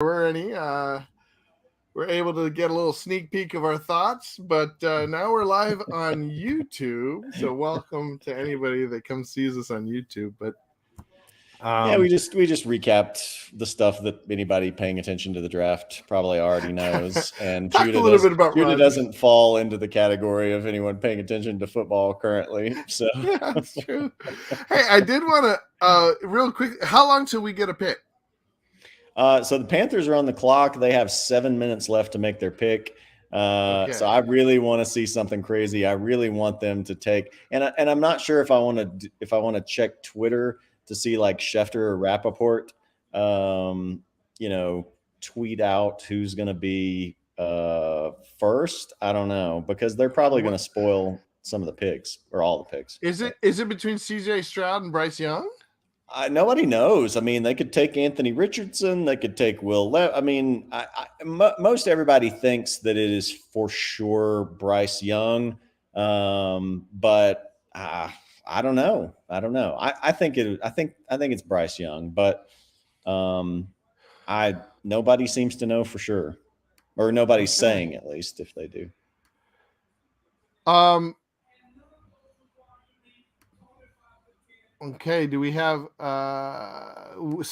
were any. We're able to get a little sneak peek of our thoughts, but now we're live on YouTube. So welcome to anybody that comes sees us on YouTube. But Yeah, we just recapped the stuff that anybody paying attention to the draft probably already knows. And talked a little bit about Judah Rodgers. doesn't fall into the category of anyone paying attention to football currently. So Yeah, that's true. Hey, I did want to real quick. How long till we get a pick? So the Panthers are on the clock. They have 7 minutes left to make their pick. So I really want to see something crazy. I really want them to take, and I'm not sure if I want to check Twitter to see like Schefter or Rappaport, tweet out who's going to be first. I don't know, because they're probably going to spoil some of the picks or all the picks. Is it between C.J. Stroud and Bryce Young? Nobody knows. I mean, they could take Anthony Richardson. They could take Will Levis. I mean, most everybody thinks that it is for sure Bryce Young, but I don't know. I think it's Bryce Young, but nobody seems to know for sure, or nobody's saying, at least, if they do. Okay, do we have do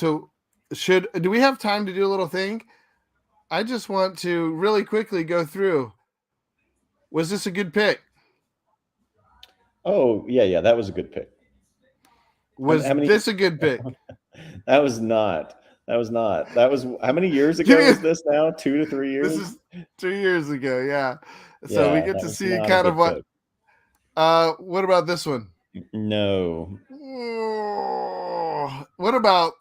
we have time to do a little thing? I just want to really quickly go through. Was this a good pick? Oh, yeah, that was a good pick. Was this a good pick? That was not. That was how many years ago is this now? 2 to 3 years? This is 2 years ago, yeah. So we get to see kind of what what about this one? No. What about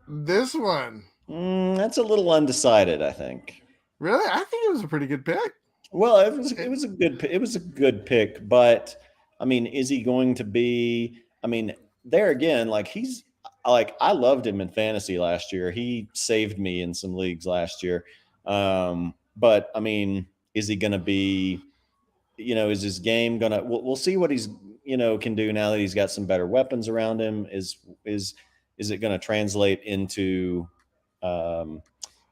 this one? That's a little undecided, I think. Really? I think it was a pretty good pick. Well, it was a good pick, but I mean, is he going to be? I mean, there again, I loved him in fantasy last year. He saved me in some leagues last year. But I mean, is he going to be? Is his game gonna? We'll see what he's can do now that he's got some better weapons around him. Is it going to translate into him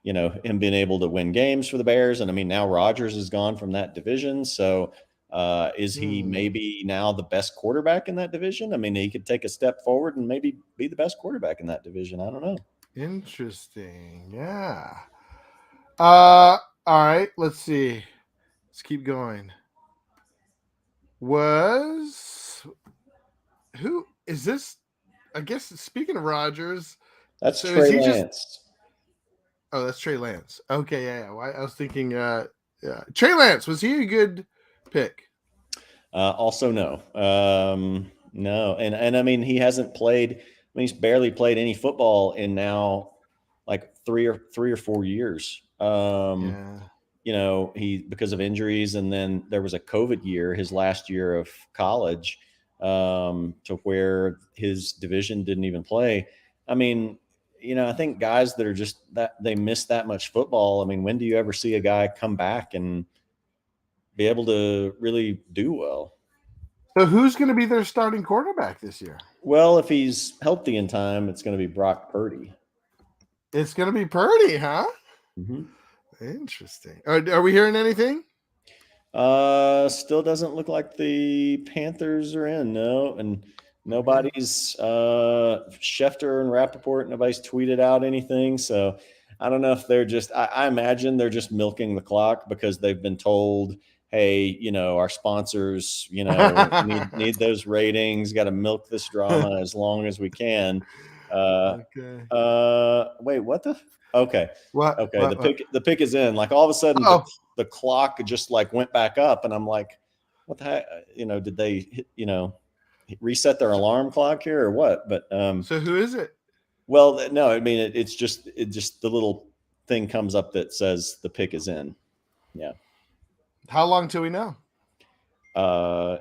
being able to win games for the Bears? And I mean, now Rodgers is gone from that division, so is he maybe now the best quarterback in that division? I mean, he could take a step forward and maybe be the best quarterback in that division. I don't know. Interesting. Yeah. All right. Let's see. Let's keep going. Who is this? I guess speaking of Rodgers, that's Trey Lance. That's Trey Lance. Okay, yeah. I was thinking, Trey Lance, was he a good pick? Also, no, no, and I mean, he hasn't played. I mean, he's barely played any football in now like three or 4 years. He because of injuries, and then there was a COVID year, his last year of college, to where his division didn't even play. I mean, I think guys that are just that they miss that much football. I mean, when do you ever see a guy come back and be able to really do well? So who's going to be their starting quarterback this year? Well, if he's healthy in time, it's going to be Brock Purdy. It's going to be Purdy, huh? Mm-hmm. Interesting. Are we hearing anything? Still doesn't look like the Panthers are in. No, and nobody's Schefter and Rappaport. Nobody's tweeted out anything. So I don't know if they're just. I imagine they're just milking the clock because they've been told, hey, our sponsors, need those ratings. Got to milk this drama as long as we can. Okay. Wait, what the? Okay. What? Okay. What? The pick is in. Like all of a sudden, the clock just like went back up, and I'm like, what the heck? Did they, reset their alarm clock here or what? But so who is it? Well, no, I mean it's just the little thing comes up that says the pick is in. Yeah. How long till we know?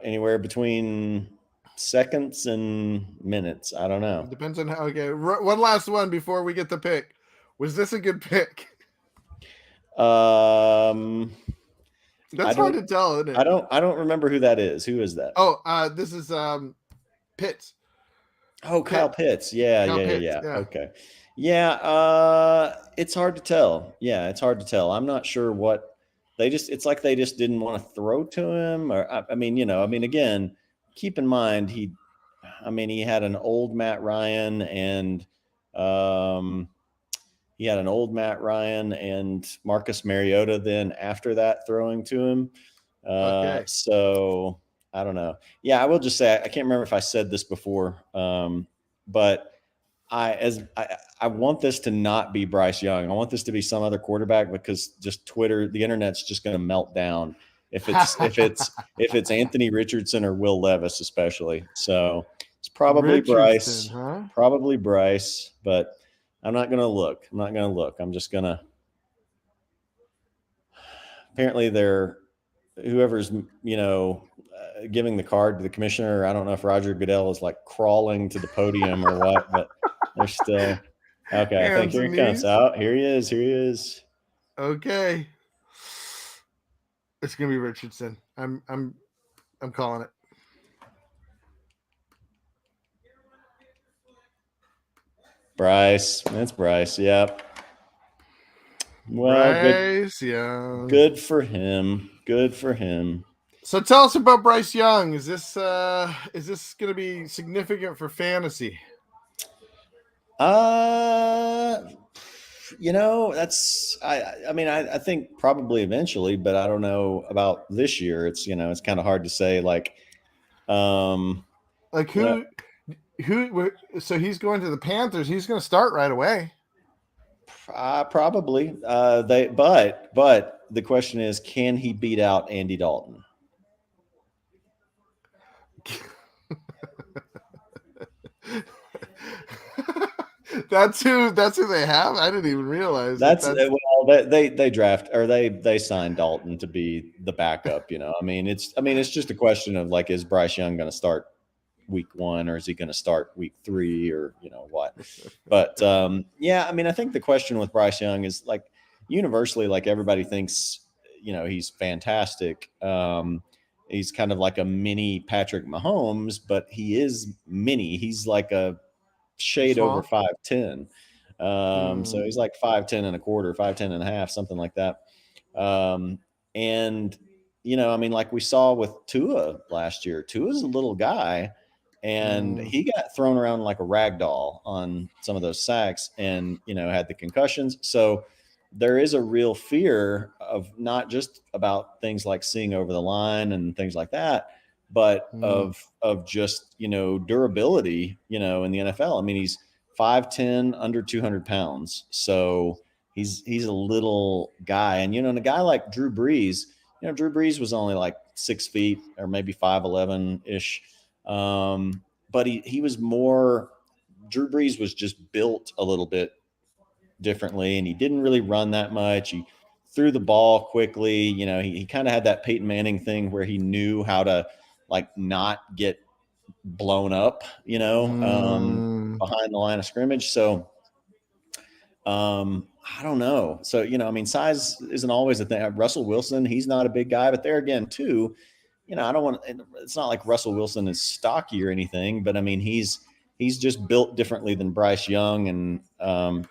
Anywhere between seconds and minutes. I don't know. It depends on how. Okay, one last one before we get the pick. Was this a good pick? That's hard to tell, isn't it? I don't remember who that is. Who is that? Oh, this is Pitts. Oh, Kyle Pitts. Yeah. Okay. Yeah, it's hard to tell. Yeah, it's hard to tell. I'm not sure what it's like they just didn't want to throw to him or I mean, again, keep in mind he had an old Matt Ryan and um Marcus Mariota then after that throwing to him. Okay. So I don't know. Yeah, I will just say I can't remember if I said this before, but I want this to not be Bryce Young. I want this to be some other quarterback because just Twitter, the internet's just going to melt down if it's Anthony Richardson or Will Levis especially. So it's Richardson, huh? probably Bryce, but I'm not going to look. I'm not going to look. I'm just going to. Apparently, whoever's giving the card to the commissioner. I don't know if Roger Goodell is like crawling to the podium or what, but they're still okay. I think Hands here and he comes. knees. Oh, here he is. Here he is. Okay. It's gonna be Richardson. I'm calling it. Bryce. That's Bryce. Yep. Well, Bryce Young. good for him. Good for him. So tell us about Bryce Young. Is this going to be significant for fantasy? That's I think probably eventually, but I don't know about this year. It's kind of hard to say. Like Like who? So he's going to the Panthers. He's going to start right away. Probably. But the question is, can he beat out Andy Dalton? That's who they have. I didn't even realize they draft or they signed Dalton to be the backup. It's just a question of like, is Bryce Young going to start week 1 or is he going to start week 3 or what? But I think the question with Bryce Young is like universally, like everybody thinks he's fantastic. He's kind of like a mini Patrick Mahomes, but he is mini. He's like a shade over 5'10". So he's like 5'10 and a quarter, 5'10 and a half, something like that. And like we saw with Tua last year, Tua's a little guy and he got thrown around like a rag doll on some of those sacks and had the concussions. So there is a real fear of not just about things like seeing over the line and things like that, but of just durability in the NFL. I mean, he's 5'10", under 200 pounds, so he's a little guy. And and a guy like Drew Brees, Drew Brees was only like 6 feet or maybe 5'11" ish, but he was more. Drew Brees was just built a little bit differently, and he didn't really run that much. He threw the ball quickly. He kind of had that Peyton Manning thing where he knew how to like not get blown up, behind the line of scrimmage. So I don't know. So, size isn't always a thing. Russell Wilson, he's not a big guy, but there again, too, I don't want it's not like Russell Wilson is stocky or anything, but I mean, he's just built differently than Bryce Young. And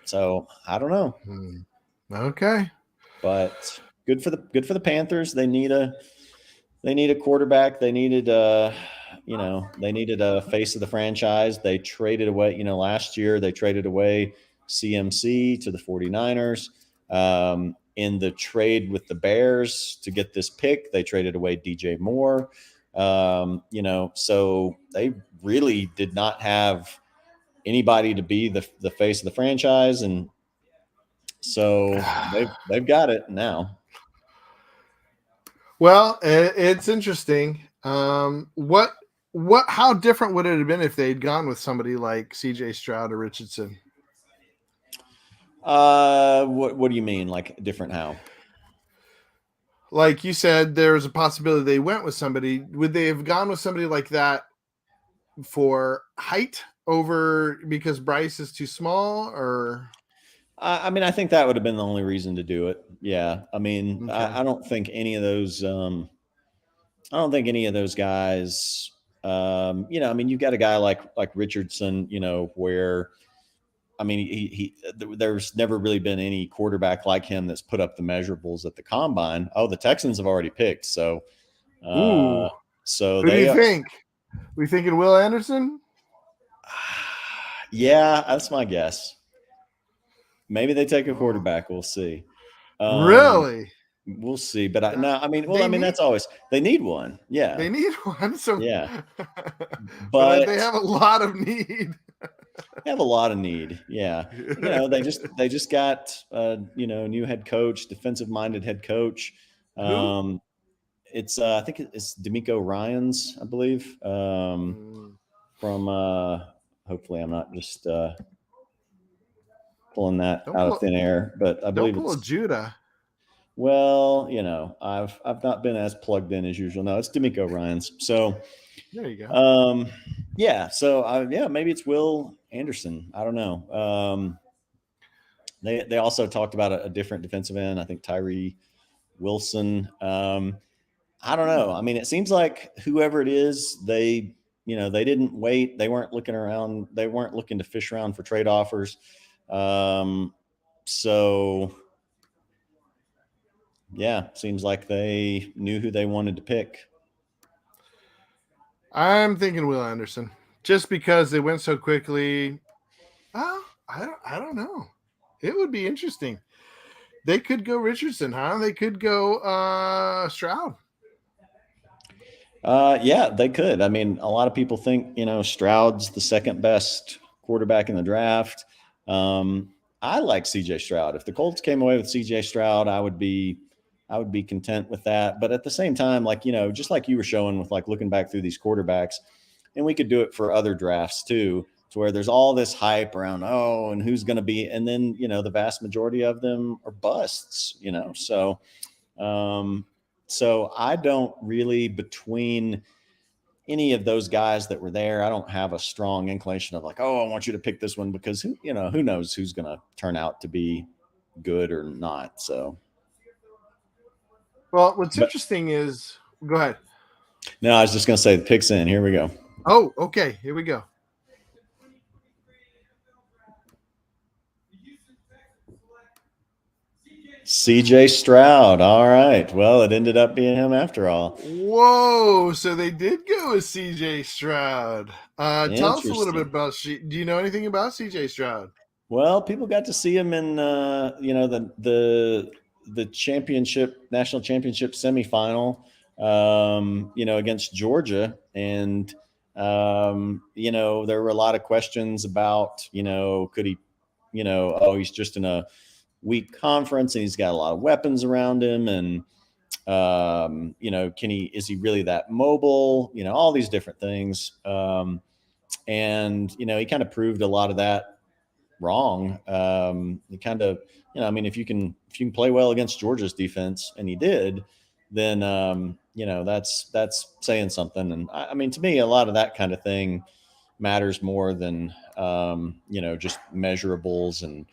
so I don't know. Okay. But good for the Panthers. They need a quarterback. They needed they needed a face of the franchise. They traded away, last year they traded away CMC to the 49ers. In the trade with the Bears to get this pick, they traded away DJ Moore. So they really did not have anybody to be the face of the franchise. And so they've got it now. Well, it's interesting. How different would it have been if they'd gone with somebody like CJ Stroud or Richardson? What do you mean? Like different how? Like you said, there's a possibility they went with somebody. Would they have gone with somebody like that for height over because Bryce is too small, or? I think that would have been the only reason to do it. Yeah. I mean, Okay. I don't think any of those, guys, you've got a guy like Richardson, where, I mean, there's never really been any quarterback like him that's put up the measurables at the combine. Oh, the Texans have already picked, so Ooh, so who do you they think? We thinking Will Anderson? yeah, that's my guess. Maybe they take a quarterback. We'll see. Really? We'll see. But That, I mean, they need that's always they need one. Yeah, they need one. So, yeah. but But they have a lot of need. they have a lot of need. Yeah, they just got new head coach, defensive minded head coach. Who? It's I think it's D'Amico Ryans, I believe. From hopefully I'm not just pulling that out of thin air, but I Don't believe pull a it's Judah. well, I've not been as plugged in as usual. No, it's D'Amico Ryans. So There you go. yeah, so maybe it's Will Anderson. I don't know. They also talked about a different defensive end. I think Tyree Wilson. I don't know. I mean, it seems like whoever it is, they didn't wait. They weren't looking around. They weren't looking to fish around for trade offers. So yeah, seems like they knew who they wanted to pick. I'm thinking Will Anderson, just because they went so quickly. Oh, I don't know. It would be interesting. They could go Richardson, huh? They could go Stroud. Yeah, they could. I mean, a lot of people think Stroud's the second best quarterback in the draft. I like CJ Stroud. If the Colts came away with CJ Stroud, I would be content with that. But at the same time, just like you were showing with looking back through these quarterbacks, and we could do it for other drafts too, to where there's all this hype around, and who's going to be, and then the vast majority of them are busts. So I don't really, between any of those guys that were there, I don't have a strong inclination of I want you to pick this one, because who knows who's going to turn out to be good or not. So, Well, what's interesting is, go ahead. No, I was just going to say the pick's in. Here we go. Oh, okay. Here we go. CJ Stroud. All right. Well, it ended up being him after all. Whoa. So they did go with CJ Stroud. Tell us a little bit about, do you know anything about CJ Stroud? Well, people got to see him in, the national championship semifinal, against Georgia. And, there were a lot of questions about, could he, he's just in a weak conference and he's got a lot of weapons around him. And, is he really that mobile? All these different things. And, he kind of proved a lot of that wrong. He kind of, if you can play well against Georgia's defense, and he did, then, that's saying something. And I mean, to me, a lot of that kind of thing matters more than, just measurables and,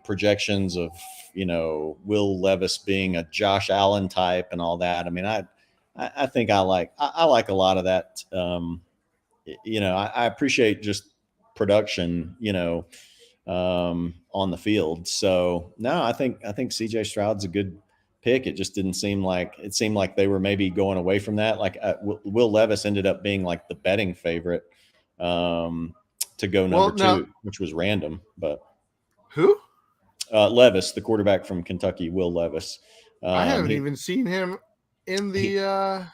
projections of, Will Levis being a Josh Allen type and all that. I mean, I think I like a lot of that. I appreciate just production, on the field. So no, I think CJ Stroud's a good pick. It just didn't seem like, it seemed like they were maybe going away from that. Will Levis ended up being the betting favorite to go number two, which was random. But who? Levis, the quarterback from Kentucky, Will Levis. I haven't even seen him in the. Oh,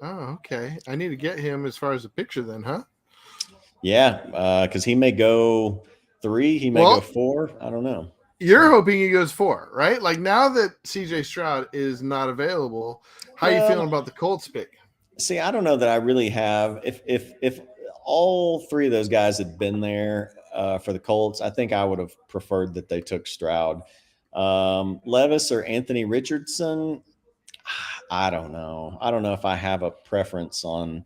okay. I need to get him as far as a picture then, huh? Yeah, because he may go 3, he may go 4. I don't know. You're hoping he goes 4, right? Now that CJ Stroud is not available, how are you feeling about the Colts pick? See, I don't know that I really have. If all 3 of those guys had been there for the Colts, I think I would have preferred that they took Stroud. Levis or Anthony Richardson, I don't know. I don't know if I have a preference on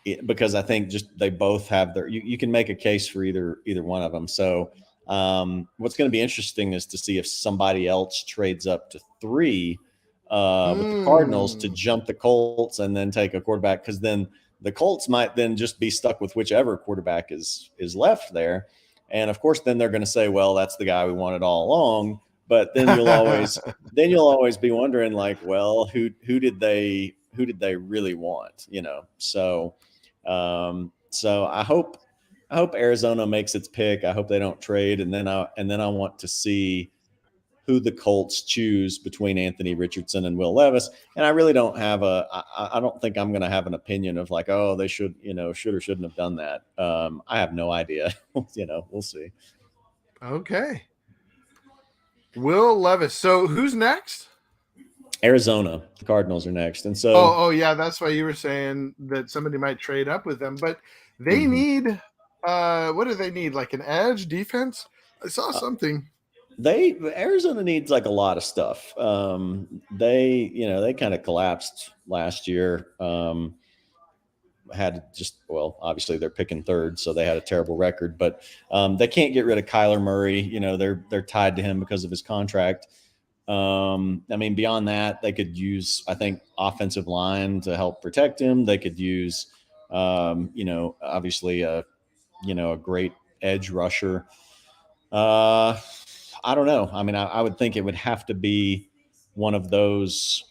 it, because I think just they both have their. You can make a case for either one of them. So what's going to be interesting is to see if somebody else trades up to 3 with the Cardinals to jump the Colts and then take a quarterback, because then the Colts might then just be stuck with whichever quarterback is left there. And of course, then they're going to say, well, that's the guy we wanted all along. But then you'll always be wondering, like, well, who did they really want, you know? So I hope Arizona makes its pick. I hope they don't trade, and then I want to see who the Colts choose between Anthony Richardson and Will Levis. And I really don't have I don't think I'm going to have an opinion of like, oh, they should or shouldn't have done that. I have no idea. We'll see. Okay. Will Levis. So who's next? Arizona. The Cardinals are next. And so, oh yeah, that's why you were saying that somebody might trade up with them, but they need what do they need? Like an edge defense? I saw something. Arizona needs like a lot of stuff. They kind of collapsed last year. Had just, well, obviously they're picking third, so they had a terrible record, but they can't get rid of Kyler Murray. They're tied to him because of his contract. I mean, beyond that, they could use, I think, offensive line to help protect him. They could use, obviously a great edge rusher. I don't know. I mean, I would think it would have to be one of those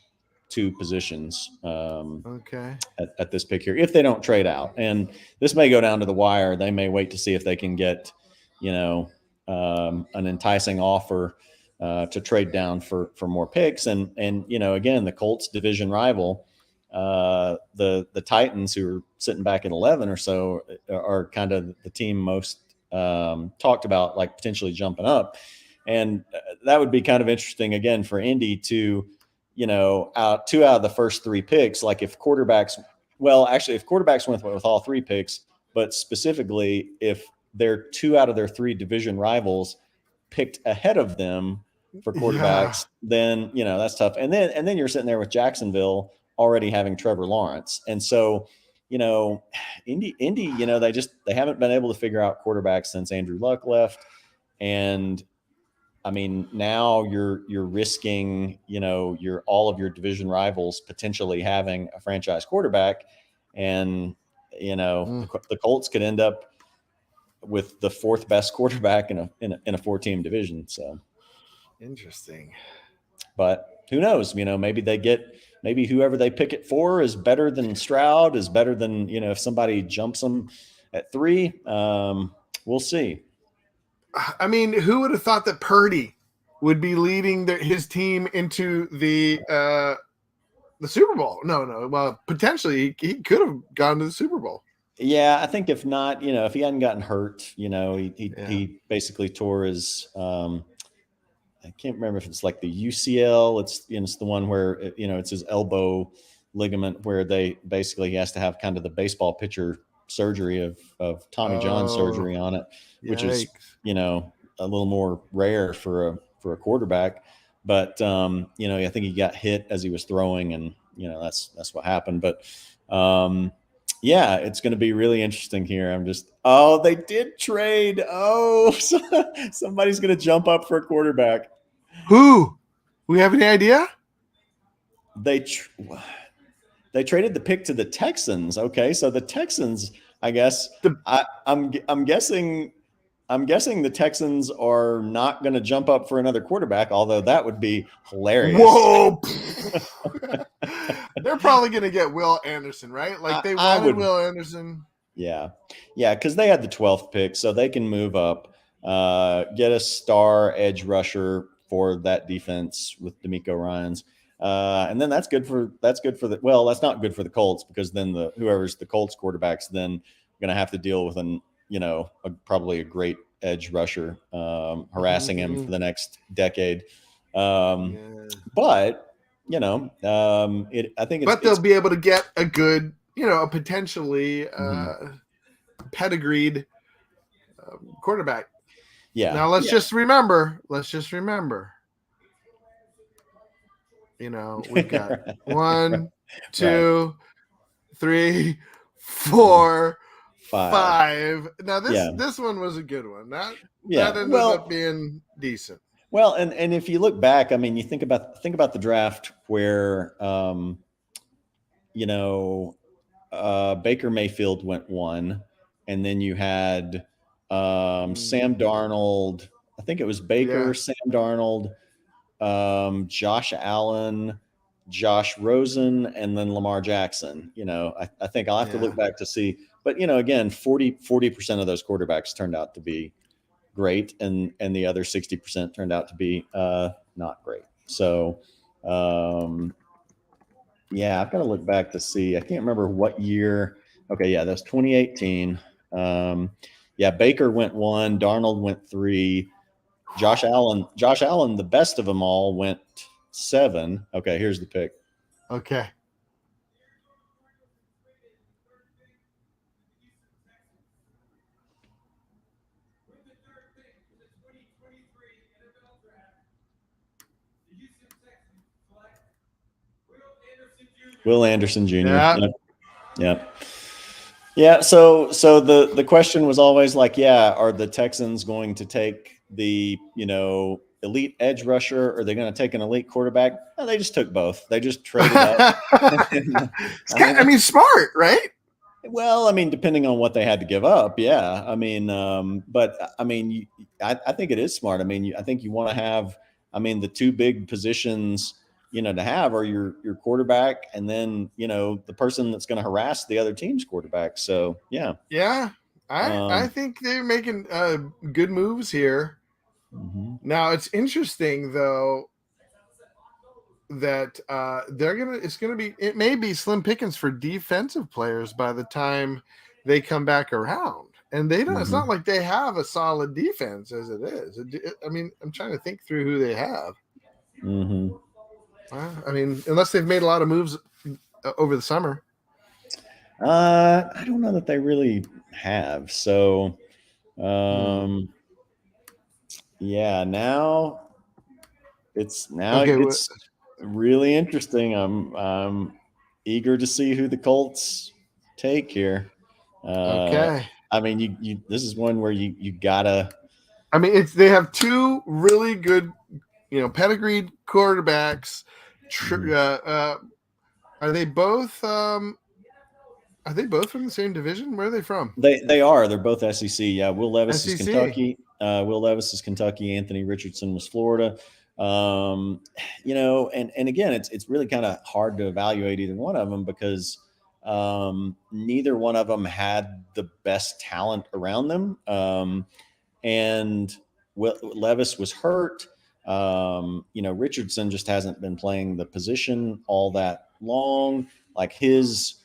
two positions Okay. at this pick here, if they don't trade out. And this may go down to the wire. They may wait to see if they can get, an enticing offer to trade down for more picks. And again, the Colts division rival, the Titans, who are sitting back at 11 or so, are kind of the team most talked about, like potentially jumping up. And that would be kind of interesting again for Indy to, two out of the first three picks. Like if quarterbacks went with all three picks, but specifically if they're two out of their three division rivals picked ahead of them for quarterbacks, then, that's tough. And then you're sitting there with Jacksonville already having Trevor Lawrence. And so, Indy, they haven't been able to figure out quarterbacks since Andrew Luck left. And I mean, now you're risking, all of your division rivals potentially having a franchise quarterback, and the Colts could end up with the fourth best quarterback in a 4-team division. So interesting. But who knows? Maybe whoever they pick it for is better than Stroud, is better than if somebody jumps them at 3. We'll see. I mean, who would have thought that Purdy would be leading his team into the Super Bowl? No. Well, potentially he could have gone to the Super Bowl. Yeah, I think if not, if he hadn't gotten hurt, he basically tore his. I can't remember if it's like the UCL. It's the one where it's his elbow ligament, where he has to have kind of the baseball pitcher surgery of Tommy John surgery on it, which is a little more rare for a quarterback. But I think he got hit as he was throwing, and that's what happened. But yeah, it's going to be really interesting here. They did trade. Somebody's going to jump up for a quarterback. Who? We have any idea? They traded the pick to the Texans. Okay, so the Texans, I guess, I'm guessing the Texans are not going to jump up for another quarterback, although that would be hilarious. Whoa! They're probably going to get Will Anderson, right? Like they wanted Will Anderson. Yeah, because they had the 12th pick, so they can move up, get a star edge rusher for that defense with DeMeco Ryans. And then that's good for that's not good for the Colts, because then whoever's the Colts quarterbacks then going to have to deal with probably a great edge rusher harassing him for the next decade. But I think they'll be able to get a good, a potentially pedigreed quarterback. Yeah. Now let's just remember, we've got 1, 2, 3, 4, 5. Now this one was a good one. That ended up being decent. Well, and if you look back, I mean, you think about the draft where Baker Mayfield went 1, and then you had Sam Darnold. I think it was Baker, Yeah. Sam Darnold, Josh Allen, Josh Rosen, and then Lamar Jackson. I think I'll have to look back to see. But, again, 40% of those quarterbacks turned out to be great, and the other 60% turned out to be not great. So, yeah, I've got to look back to see. I can't remember what year. Okay, yeah, that's 2018. Yeah, Baker went 1, Darnold went 3, Josh Allen, the best of them all, went 7. Okay, here's the pick. Okay. Will Anderson Jr. Yeah. Yep. Yeah. So the question was always like, yeah, are the Texans going to take the elite edge rusher, or are they going to take an elite quarterback? No, they just took both. They just traded up. I mean, smart, right? Well, I mean, depending on what they had to give up, yeah. I mean, but I mean, I think it is smart. I mean, I think you want to have. I mean, the two big positions, to have are your quarterback, and then the person that's going to harass the other team's quarterback. So yeah. Yeah, I think they're making good moves here. Mm-hmm. Now it's interesting though that it may be slim pickings for defensive players by the time they come back around, and they don't. Mm-hmm. It's not like they have a solid defense as it is. I mean, I'm trying to think through who they have. Mm-hmm. I mean, unless they've made a lot of moves over the summer. I don't know that they really have. So, yeah, now it gets really interesting. I'm eager to see who the Colts take here. Okay. I mean, this is one where you gotta. I mean, they have two really good, pedigreed quarterbacks. Are they both? Are they both from the same division? Where are they from? They are. They're both SEC. Yeah, Will Levis SEC. is Kentucky. Will Levis is Kentucky. Anthony Richardson was Florida. And again, it's really kind of hard to evaluate either one of them because neither one of them had the best talent around them. And Levis was hurt. Richardson just hasn't been playing the position all that long. Like his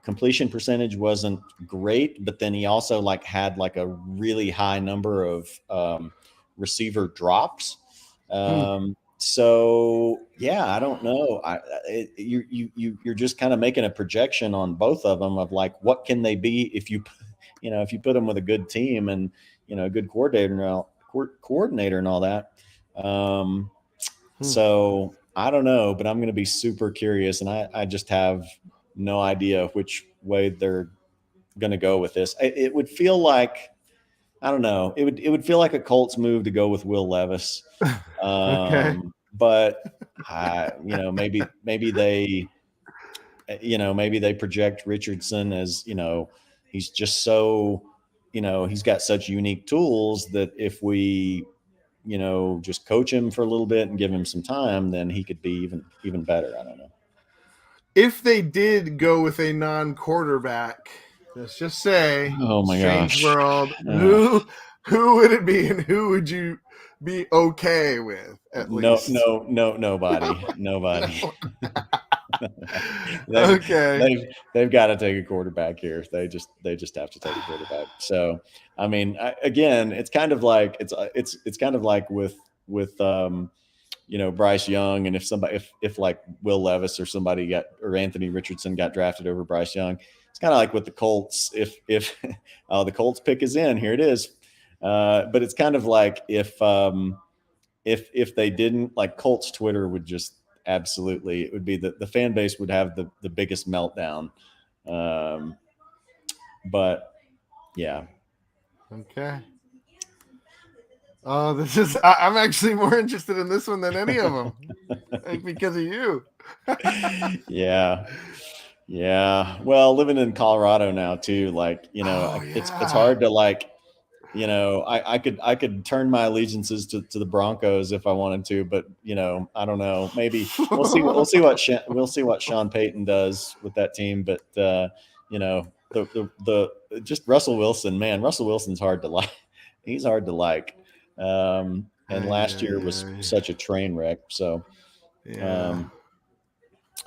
completion percentage wasn't great, but then he also had a really high number of receiver drops. So yeah, I don't know. You're just kind of making a projection on both of them of what can they be if you put them with a good team and a good coordinator and all that. So I don't know, but I'm going to be super curious, and I just have no idea which way they're going to go with this. It would feel like, I don't know. It would feel like a Colts move to go with Will Levis. Okay. But maybe they, maybe they project Richardson as, he's just so, he's got such unique tools that if we, just coach him for a little bit and give him some time, then he could be even better. I don't know. If they did go with a non-quarterback, let's just say, oh my strange gosh, world, who would it be, and who would you be okay with? At least, nobody. They've got to take a quarterback here. They just have to take a quarterback. So, I mean, again, it's kind of like it's kind of like with Bryce Young, and if like Will Levis or Anthony Richardson got drafted over Bryce Young, it's kind of like with the Colts. If the Colts pick is in, here it is. But it's kind of like if they didn't, like, Colts Twitter would just absolutely, it would be the fan base would have the biggest meltdown. But yeah. Okay. Oh, I'm actually more interested in this one than any of them because of you. Yeah. Well, living in Colorado now too, it's hard to I could turn my allegiances to the Broncos if I wanted to, but I don't know. Maybe we'll see what Sean Payton does with that team. But the just Russell Wilson, man, Russell Wilson's hard to like. He's hard to like. And Ay, last ay, year was ay. such a train wreck. So Yeah. um,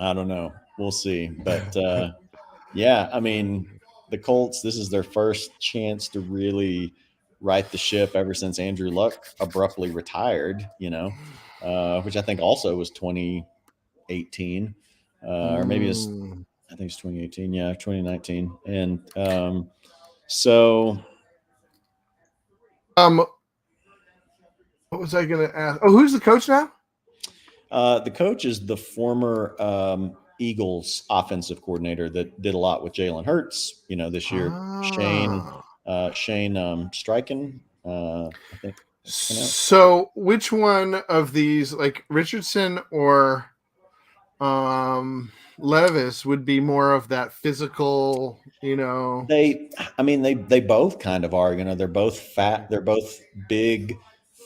I don't know. We'll see. But yeah, I mean, the Colts, this is their first chance to really right the ship ever since Andrew Luck abruptly retired, which I think also was 2018. Or maybe it's, Mm. I think it's 2018. Yeah, 2019. And so Um, what was I gonna ask? Oh, who's the coach now? the coach is the former Eagles offensive coordinator that did a lot with Jalen Hurts, this year. Shane Ah. Shane Steichen, I think that's pronounced. So, which one of these, like Richardson or Levis, would be more of that physical? They both kind of are. They're both fat. They're both big,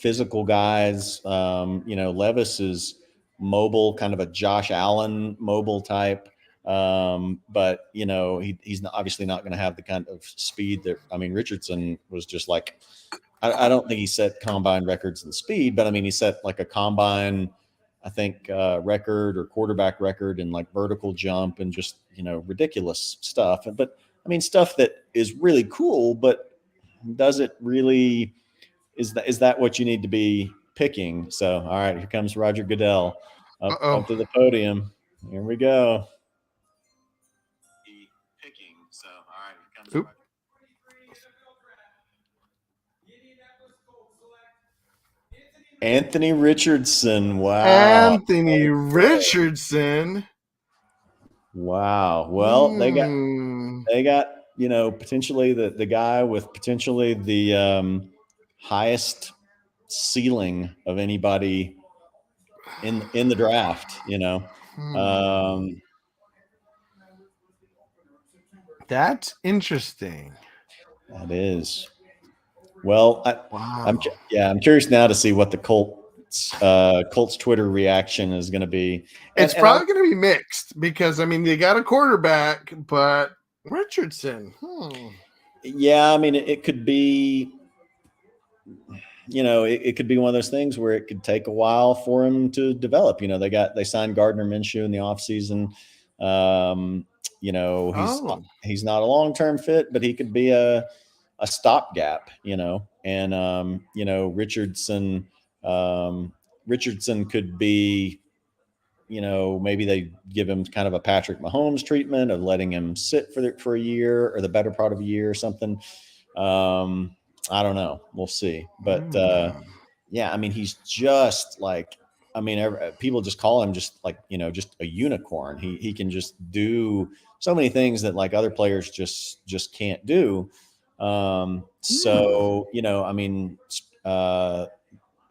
physical guys. Levis is mobile, kind of a Josh Allen mobile type. But he's obviously not going to have the kind of speed that. I mean, Richardson was just like. I don't think he set combine records in speed, but I mean, he set like a combine, I think, record or quarterback record in like vertical jump and just ridiculous stuff. But I mean, stuff that is really cool, but does it really? Is that what you need to be picking? So, all right, here comes Roger Goodell up Uh-oh. to the podium. Here we go. Picking. So, all right, here comes Oop. Anthony Richardson. Wow. Anthony Richardson. Wow. Well, Hmm. they got potentially the guy with potentially the highest ceiling of anybody in the draft. Hmm. Um, That's interesting. that is well. Wow. I'm curious now to see what the Colts Twitter reaction is going to be, It's and I probably going to be mixed because, I mean, they got a quarterback, but Richardson. yeah, I mean it could be. It could be one of those things where it could take a while for him to develop. They signed Gardner Minshew in the offseason. Um, Oh. he's not a long-term fit, but he could be a stopgap, and Richardson could be, maybe they give him kind of a Patrick Mahomes treatment of letting him sit for a year or the better part of a year or something. Um, I don't know. We'll see. But yeah, I mean, he's just like, I mean, people just call him just like, just a unicorn. He can just do so many things that like other players just can't do. Hmm. So, I mean,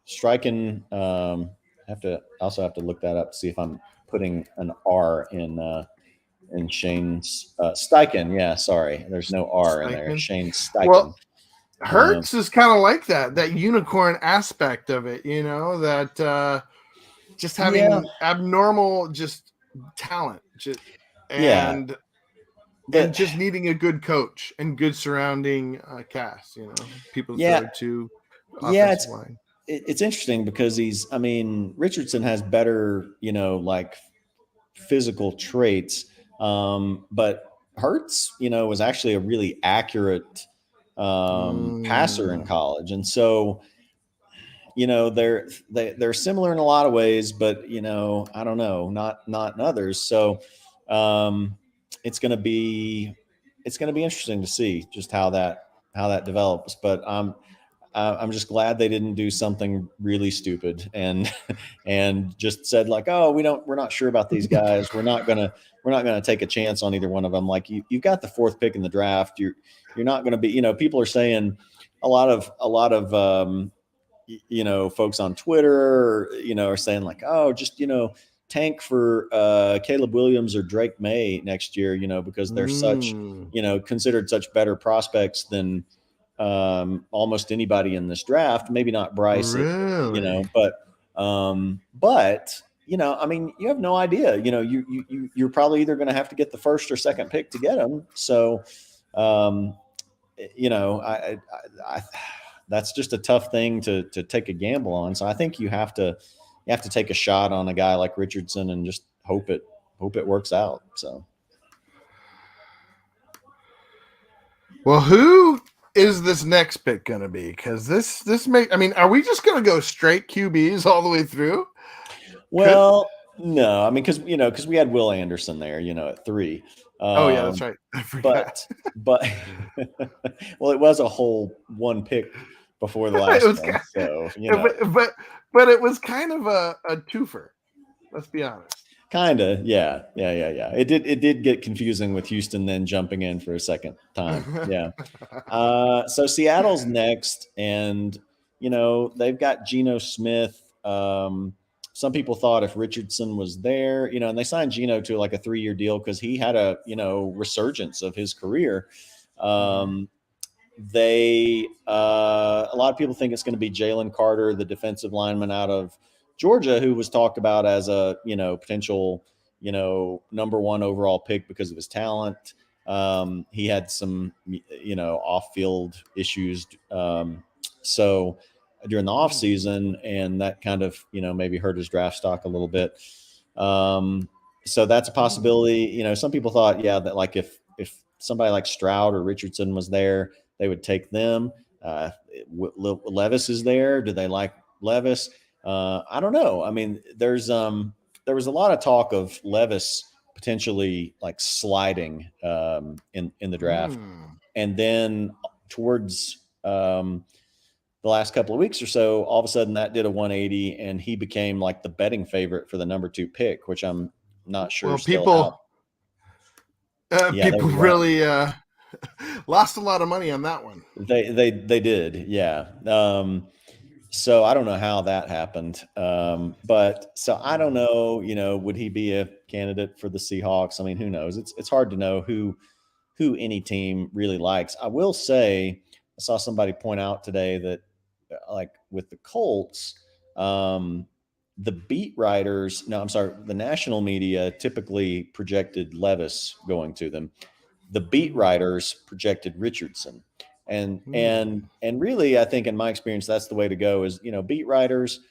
striking, have to look that up to see if I'm putting an R in Shane's Steichen. Yeah, sorry, there's no R in there. Steichen. Shane Well, Steichen. Hertz is kind of like that unicorn aspect of it, that just Yeah, having abnormal just talent, yeah, and but just needing a good coach and good surrounding cast, people to yeah, throw to yeah, offensive line. it's interesting because I mean, Richardson has better, like physical traits, but Hertz, was actually a really accurate passer in Mm. college, and so they're similar in a lot of ways, but I don't know, not in others. So um, it's going to be interesting to see just how that develops. But I'm just glad they didn't do something really stupid and and just said like, oh, we're not sure about these guys. We're not gonna take a chance on either one of them. Like you've got the fourth pick in the draft. You're not going to be. People are saying a lot of folks on Twitter, are saying like, oh, just tank for Caleb Williams or Drake May next year, because they're such Mm. considered such better prospects than almost anybody in this draft. Maybe not Bryce, Really? but I mean, you have no idea. You're probably either going to have to get the first or second pick to get him. So, um, I that's just a tough thing to take a gamble on. So I think you have to take a shot on a guy like Richardson and just hope it works out. So. Well, who is this next pick going to be? Because this make. I mean, are we just going to go straight QBs all the way through? Well, no, I mean, because we had Will Anderson there, at 3. Oh yeah, that's right. I forgot. But well, it was a whole one pick before the It last was, one, so but it was kind of a twofer. Let's be honest. kind of, yeah. It did get confusing with Houston then jumping in for a second time, yeah. So Seattle's next, and they've got Geno Smith. Some people thought if Richardson was there, and they signed Geno to like a 3-year deal because he had a resurgence of his career. They a lot of people think it's going to be Jalen Carter, the defensive lineman out of Georgia, who was talked about as a potential number 1 overall pick because of his talent. He had some off-field issues, so during the off season, and that kind of maybe hurt his draft stock a little bit. So that's a possibility. Some people thought, yeah, that like if somebody like Stroud or Richardson was there, they would take them. Levis is there. Do they like Levis? I don't know. I mean, there was a lot of talk of Levis potentially like sliding in the draft, and then towards the last couple of weeks or so, all of a sudden that did a 180, and he became like the betting favorite for the number 2 pick, which I'm not sure Well, still how. Yeah, people really lost a lot of money on that one. They did, yeah. So I don't know how that happened, but so I don't know. Would he be a candidate for the Seahawks? I mean, who knows? It's hard to know who any team really likes. I will say, I saw somebody point out today that like with the Colts, the beat writers, no, I'm sorry, the national media typically projected Levis going to them. The beat writers projected Richardson. And really, I think in my experience, that's the way to go is, beat writers,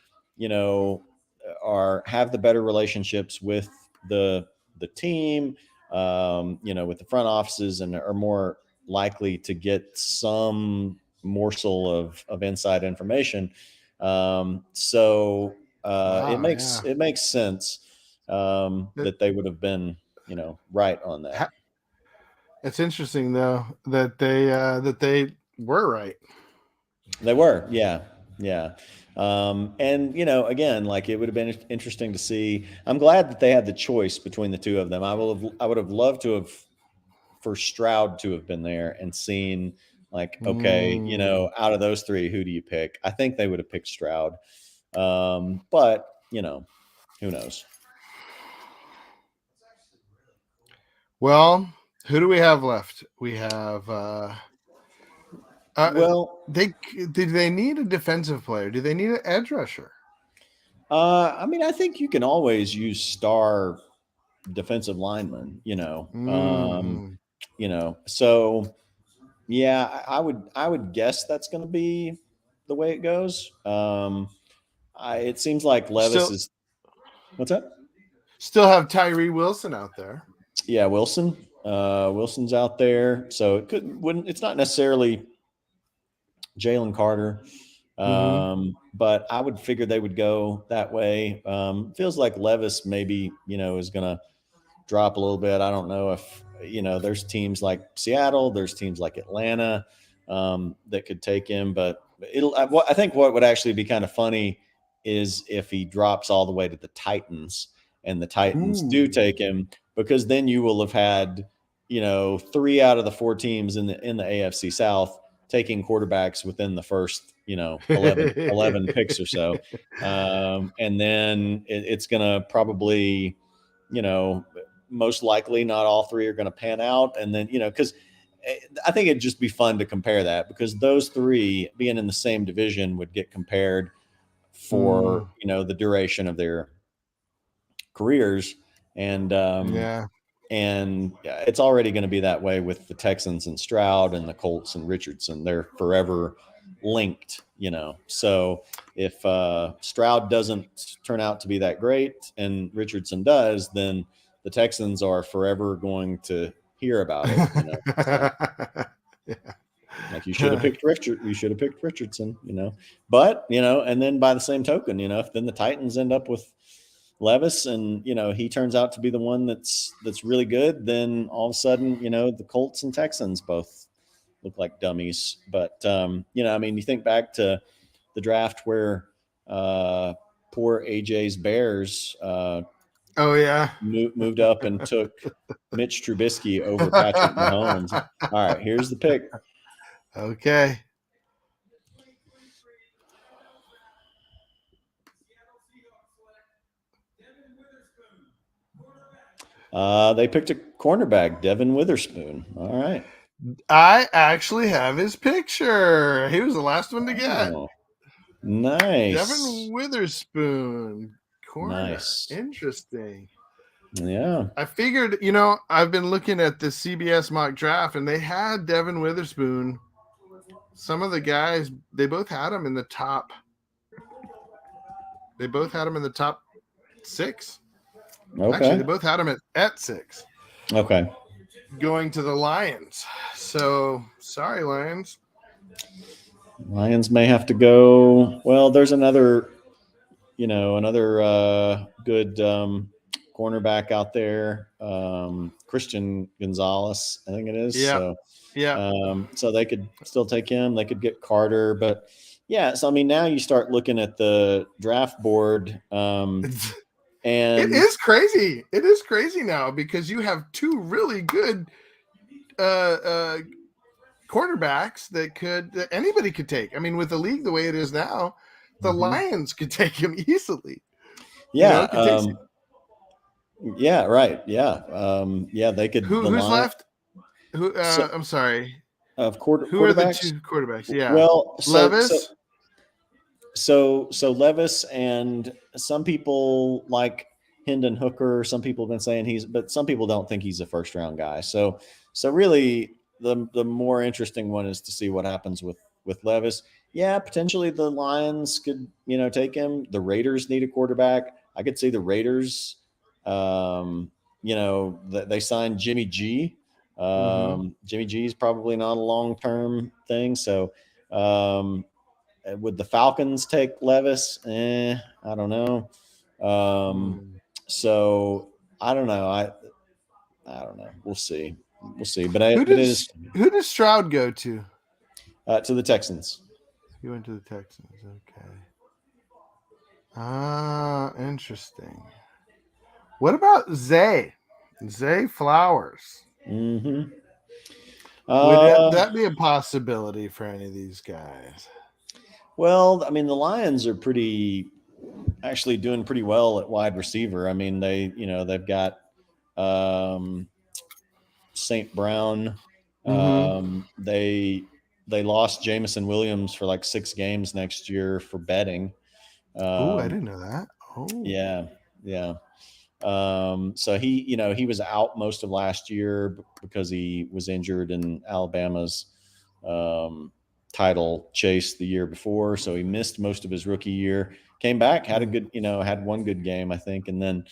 have the better relationships with the team, with the front offices, and are more likely to get some morsel of inside information. So it makes sense that they would have been, right on that. It's interesting though that they were right. They were, yeah. And again, like it would have been interesting to see. I'm glad that they had the choice between the two of them. I would have loved to have for Stroud to have been there and seen like, okay, out of those 3, who do you pick? I think they would have picked Stroud. But who knows? Well, who do we have left? We have do they need a defensive player? Do they need an edge rusher? I mean, I think you can always use star defensive linemen, so yeah, I would guess that's going to be the way it goes. It seems like Levis is. What's that? Still have Tyree Wilson out there. Yeah, Wilson. Wilson's out there, so it's not necessarily Jalen Carter. But I would figure they would go that way. Feels like Levis maybe, is going to drop a little bit. I don't know if, there's teams like Seattle, there's teams like Atlanta that could take him, but I think what would actually be kind of funny is if he drops all the way to the Titans and the Titans do take him, because then you will have had, 3 out of the 4 teams in the AFC South taking quarterbacks within the first, 11 picks or so. And then it's going to probably, most likely not all 3 are going to pan out. And then, because I think it'd just be fun to compare that, because those three being in the same division would get compared for Mm, the duration of their careers, and yeah. it's already going to be that way with the Texans and Stroud, and the Colts and Richardson. They're forever linked, So if Stroud doesn't turn out to be that great and Richardson does, then the Texans are forever going to hear about it, So, like, you should have picked Richard. You should have picked Richardson, But and then by the same token, if then the Titans end up with Levis, and he turns out to be the one that's really good, then all of a sudden, the Colts and Texans both look like dummies. But I mean, you think back to the draft where poor AJ's Bears Oh yeah. moved up and took Mitch Trubisky over Patrick Mahomes. All right, here's the pick. Okay. They picked a cornerback, Devin Witherspoon. All right. I actually have his picture. He was the last one to get. Oh, nice. Devin Witherspoon, corner. Nice. Interesting. Yeah. I figured, I've been looking at the CBS mock draft, and they had Devin Witherspoon. Some of the guys, they both had him in the top. They both had him in the top 6. Okay. Actually, they both had him at 6. Okay. Going to the Lions. So, sorry, Lions. Lions may have to go. Well, there's another good cornerback out there, Christian Gonzalez, I think it is. Yeah. So, yeah. So they could still take him. They could get Carter, but yeah. So I mean, now you start looking at the draft board, and it is crazy. It is crazy now, because you have 2 really good quarterbacks that anybody could take. I mean, with the league the way it is now, the Lions could take him easily. Yeah. Yeah. Right. Yeah. Yeah. They could. Who's left? Who? I'm sorry. Who are the 2 quarterbacks? Yeah. Well, Levis. So Levis, and some people like Hendon Hooker. Some people have been saying but some people don't think he's a first round guy. So really, the more interesting one is to see what happens with Levis. Yeah, potentially the Lions could take him. The Raiders need a quarterback. I could see the Raiders. They signed Jimmy G. Jimmy G is probably not a long-term thing. So would the Falcons take Levis? I don't know. So I don't know. I don't know. We'll see. But who does Stroud go to? To the Texans. He went to the Texans. Okay. Interesting. What about Zay Flowers? Mm-hmm. Would that be a possibility for any of these guys? Well, I mean, the Lions are actually doing pretty well at wide receiver. I mean, they've got St. Brown. They lost Jamison Williams for like 6 games next year for betting. I didn't know that. Oh, yeah. So he was out most of last year because he was injured in Alabama's title chase the year before. So he missed most of his rookie year, came back, had had one good game, I think. And then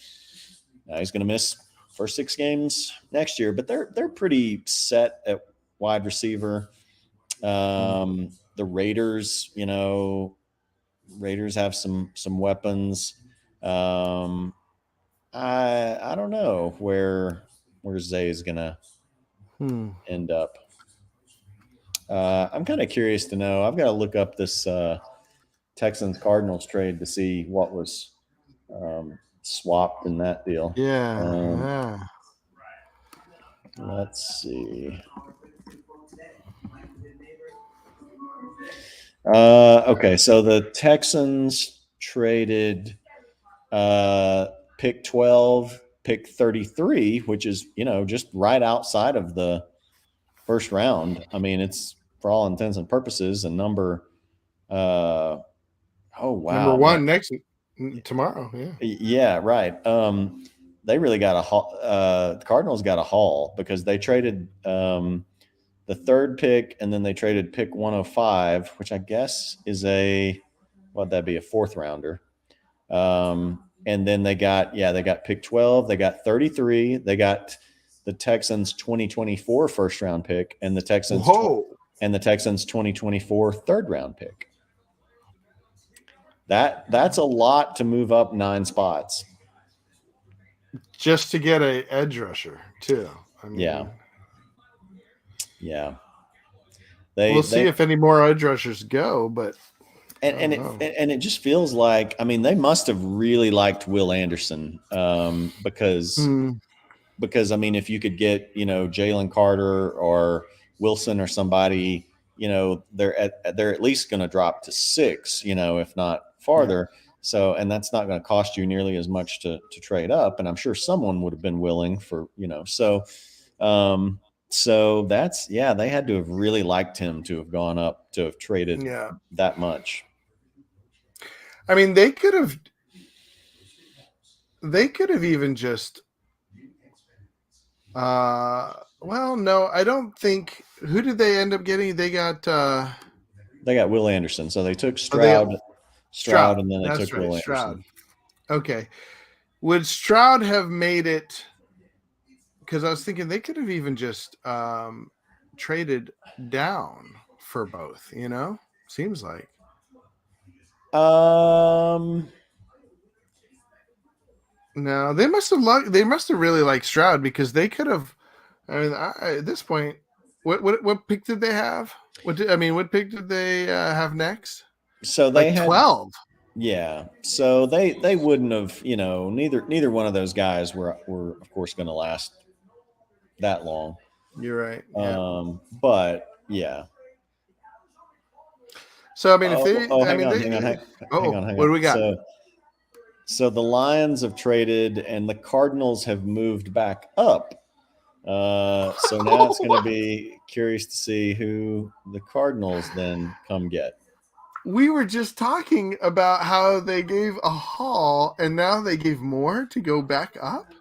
he's going to miss first 6 games next year, but they're pretty set at wide receiver. The Raiders, Raiders have some weapons. I don't know where Zay is gonna end up. I'm kind of curious to know. I've got to look up this Texans Cardinals trade to see what was swapped in that deal. Yeah. Let's see. Okay, so the Texans traded pick 12, pick 33, which is just right outside of the first round. I mean, it's for all intents and purposes a number. Uh, oh Number wow, man. one next tomorrow. Yeah. Yeah, right. They really got a haul. The Cardinals got a haul because they traded the third pick, and then they traded pick 105, which I guess is what'd that be, a fourth rounder. And then they got pick 12, they got 33, they got the Texans 2024 first round pick, and Whoa. the Texans 2024 third round pick. That's a lot to move up 9 spots. Just to get a edge rusher too. I Yeah. mean, Yeah. we'll They see if any more edge rushers go, but I and don't know. it just feels like, I mean, they must have really liked Will Anderson, Hmm. because I mean, if you could get, Jalen Carter or Wilson or somebody, they're at least going to drop to 6, if not Yeah. farther. So, and that's not going to cost you nearly as much to trade up. And I'm sure someone would have been willing for, um, so that's, yeah, they had to have really liked him to have gone up, to have traded Yeah. that much. I mean, they could have even just well, no, I don't think. Who did they end up getting? They got They got Will Anderson. So they took oh, they Stroud, Stroud. and then they That's took right, Will Stroud. Anderson. Okay. Would Stroud have made it? Because I was thinking they could have even just traded down for both. Seems like. Um, No, they must have they must have really liked Stroud because they could have. I mean, at this point, what pick did they have? What pick did they have next? so they Like had 12. Yeah, so they wouldn't have, neither one of those guys were of course going to last that long. You're right. Yeah. But yeah. So I mean, if Oh, they, oh, I hang mean, on, they. hang on, hang Oh, on, hang what on. do we got? So the Lions have traded, and the Cardinals have moved back up. So now it's going to be curious to see who the Cardinals then come get. We were just talking about how they gave a haul, and now they gave more to go back up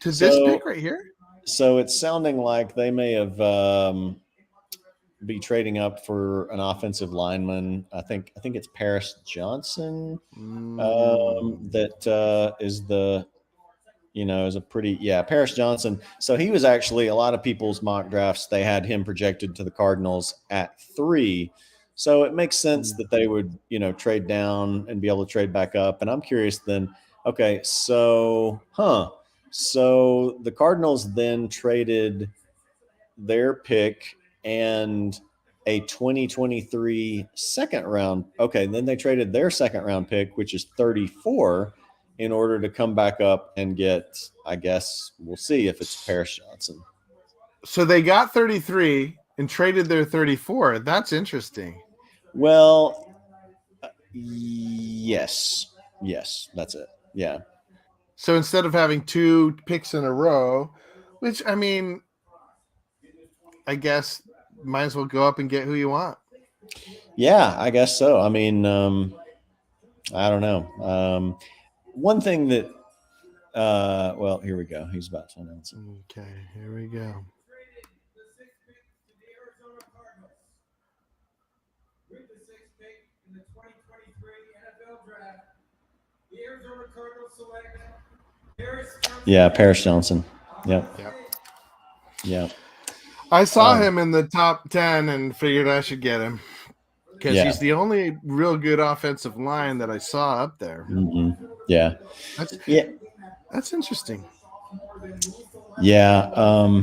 to this pick So right here. so it's sounding like they may have be trading up for an offensive lineman. I think it's Paris Johnson, Mm. that is is a pretty, yeah, Paris Johnson. So he was actually, a lot of people's mock drafts, they had him projected to the Cardinals at 3. So it makes sense that they would, trade down and be able to trade back up. And I'm curious then, okay, so the Cardinals then traded their pick and a 2023 second round. Okay, then they traded their second round pick, which is 34, in order to come back up and get, I guess we'll see if it's Paris Johnson. So they got 33 and traded their 34. That's interesting. Well, yes. Yes, that's it. Yeah. So instead of having 2 picks in a row, which I mean, I guess might as well go up and get who you want. Yeah, I guess so. I mean, I don't know. One thing that, well, here we go. He's about to announce it. Okay, here we go. Yeah, Paris Johnson. Yep. Yep. Yeah. I saw him in the top 10 and figured I should get him because Yeah. he's the only real good offensive line that I saw up there. Mm-hmm. Yeah. That's Yeah. That's interesting. Yeah.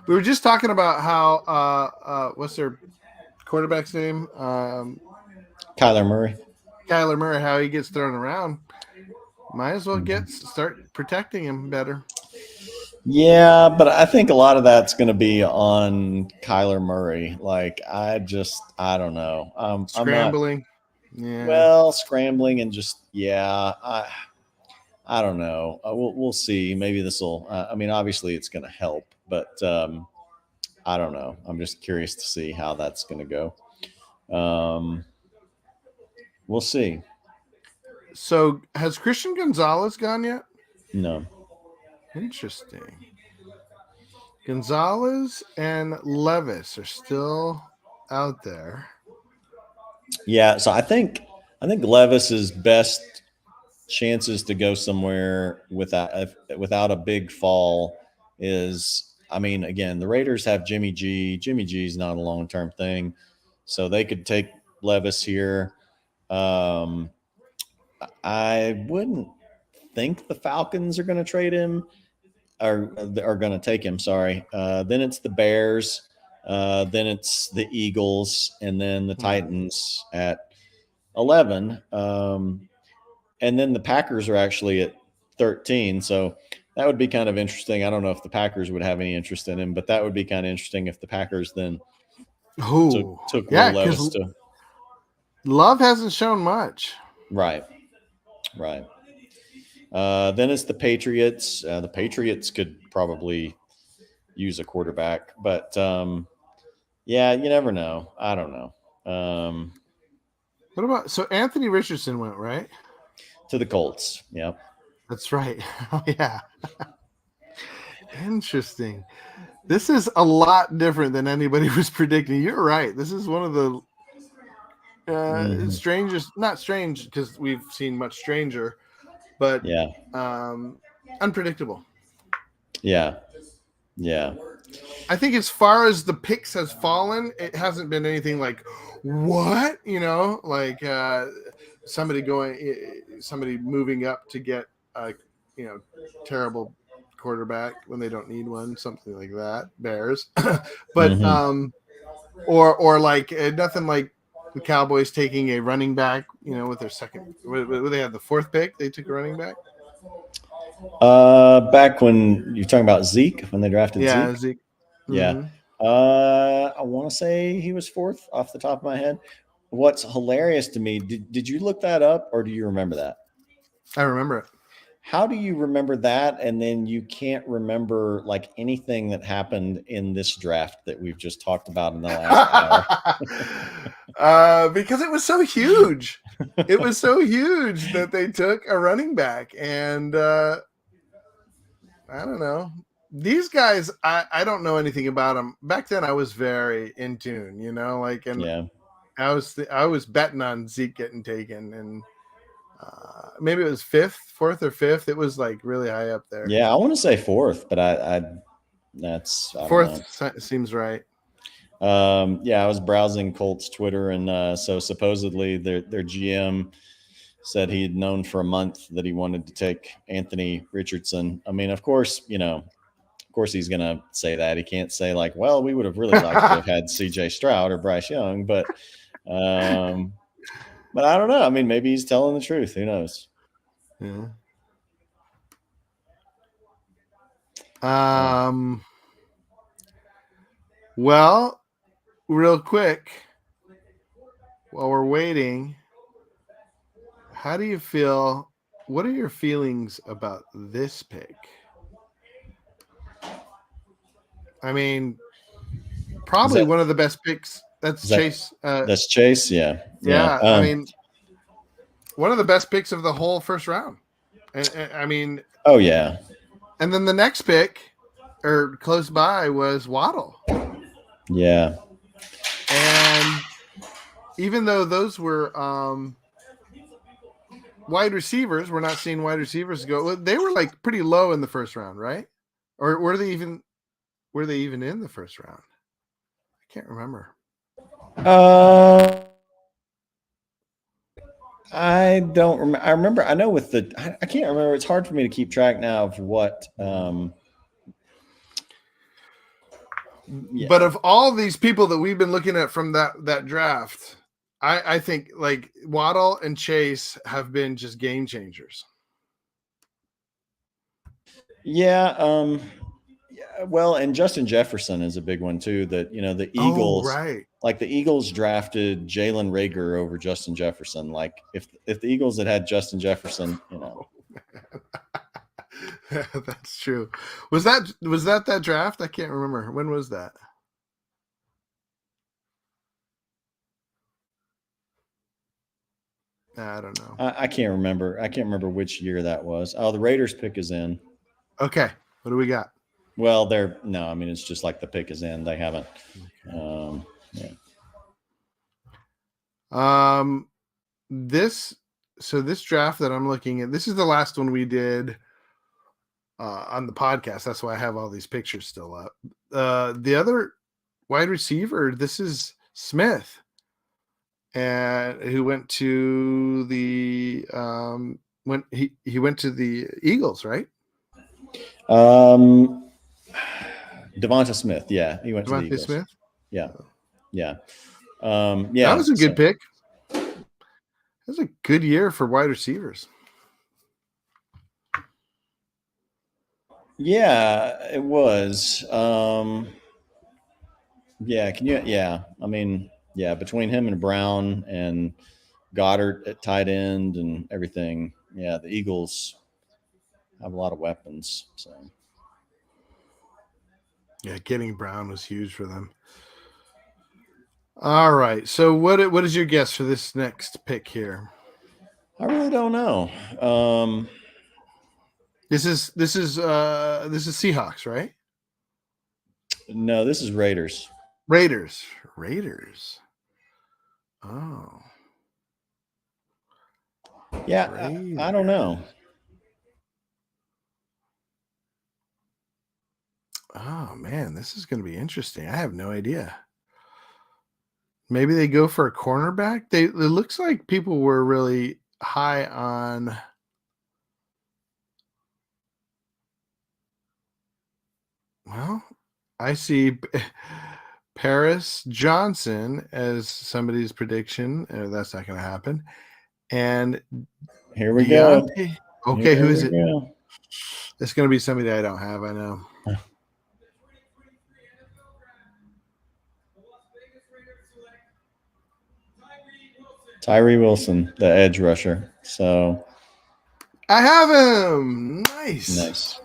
We were just talking about how what's their quarterback's name? Kyler Murray. Kyler Murray, how he gets thrown around. Might as well start protecting him better. Yeah, but I think a lot of that's going to be on Kyler Murray. Like, I don't know. Scrambling. I'm not, Yeah. well, scrambling and just, yeah, I don't know. We'll see. Maybe this will, I mean, obviously it's going to help, but I don't know. I'm just curious to see how that's going to go. We'll see. So has Christian Gonzalez gone yet? No. Interesting. Gonzalez and Levis are still out there. Yeah, so I think Levis's best chances to go somewhere without a big fall is, I mean, again, the Raiders have Jimmy G. Jimmy G is not a long term thing, so they could take Levis here. Um, I wouldn't think the Falcons are going to trade him are going to take him. Sorry. Then it's the Bears. Then it's the Eagles, and then the Titans at 11. And then the Packers are actually at 13. So that would be kind of interesting. I don't know if the Packers would have any interest in him, but that would be kind of interesting if the Packers then took Yeah, Will because Levis to. Love hasn't shown much. Right. Then it's the Patriots. The Patriots could probably use a quarterback, but yeah, you never know. I don't know. What about Anthony Richardson went, right? To the Colts. Yep. That's right. Oh yeah. Interesting. This is a lot different than anybody was predicting. You're right. This is one of the strangest, not strange because we've seen much stranger, but yeah, unpredictable. Yeah. I think as far as the picks has fallen, it hasn't been anything like what, like somebody moving up to get a terrible quarterback when they don't need one, something like that. Bears, but or like nothing like the Cowboys taking a running back, with their second. They had the fourth pick. They took a running back. Back when you're talking about Zeke, when they drafted Zeke. Yeah. I want to say he was fourth off the top of my head. What's hilarious to me, did you look that up or do you remember that? I remember it. How do you remember that? And then you can't remember like anything that happened in this draft that we've just talked about in the last hour? Because it was so huge. It was so huge that they took a running back. And I don't know. These guys, I don't know anything about them. Back then, I was very in tune, I was betting on Zeke getting taken, and maybe it was fourth or fifth. It was like really high up there. Yeah, I want to say fourth, but I fourth seems right. Yeah, I was browsing Colts Twitter, and so supposedly their GM said he had known for a month that he wanted to take Anthony Richardson. I mean, of course, he's going to say that. He can't say like, well, we would have really liked to have had CJ Stroud or Bryce Young, but I don't know. I mean, maybe he's telling the truth. Who knows? Yeah. Well, real quick, while we're waiting, how do you feel? What are your feelings about this pick? I mean, probably one of the best picks. That's Chase. That's Chase. Yeah. I mean, one of the best picks of the whole first round. And I mean, oh yeah. And then the next pick, or close by, was Waddle. Yeah. And even though those were wide receivers, we're not seeing wide receivers go. They were like pretty low in the first round, right? Or were they even in the first round? I can't remember. I don't remember. I remember. I know with the. I can't remember. It's hard for me to keep track now of what. Yeah. But of all these people that we've been looking at from that draft, I think like Waddle and Chase have been just game changers. Yeah. Well, and Justin Jefferson is a big one too. That the Eagles, right? Like the Eagles drafted Jalen Reagor over Justin Jefferson. Like if the Eagles had Justin Jefferson, That's true. Was that draft? I can't remember. When was that? I don't know. I can't remember. I can't remember which year that was. Oh, the Raiders pick is in. Okay, what do we got? Well, they're no. I mean, it's just like the pick is in. They haven't. Okay. Yeah. This this draft that I'm looking at, this is the last one we did on the podcast. That's why I have all these pictures still up. The other wide receiver, this is Smith, and who went to the when he went to the Eagles, right? Devonta Smith. Yeah, he went to the Devontae Eagles. Smith. Yeah, yeah, That yeah. was a So, good pick. That was a good year for wide receivers. yeah, it was. Yeah, can you? Yeah, I mean, yeah, between him and Brown and Goddard at tight end and everything, yeah, the Eagles have a lot of weapons. So Yeah, getting Brown was huge for them. All right. So what is your guess for this next pick here? I really don't know. This is Seahawks, right? No, this is Raiders. Raiders. Oh. Yeah, I don't know. Oh man, this is going to be interesting. I have no idea. Maybe they go for a cornerback. It looks like people were really high on. Well, I see Paris Johnson as somebody's prediction. That's not going to happen. And Here we go. Deontay. Okay, who Here is we it? go. It's going to be somebody I don't have. I know. Tyree Wilson, the edge rusher. So I have him. Nice.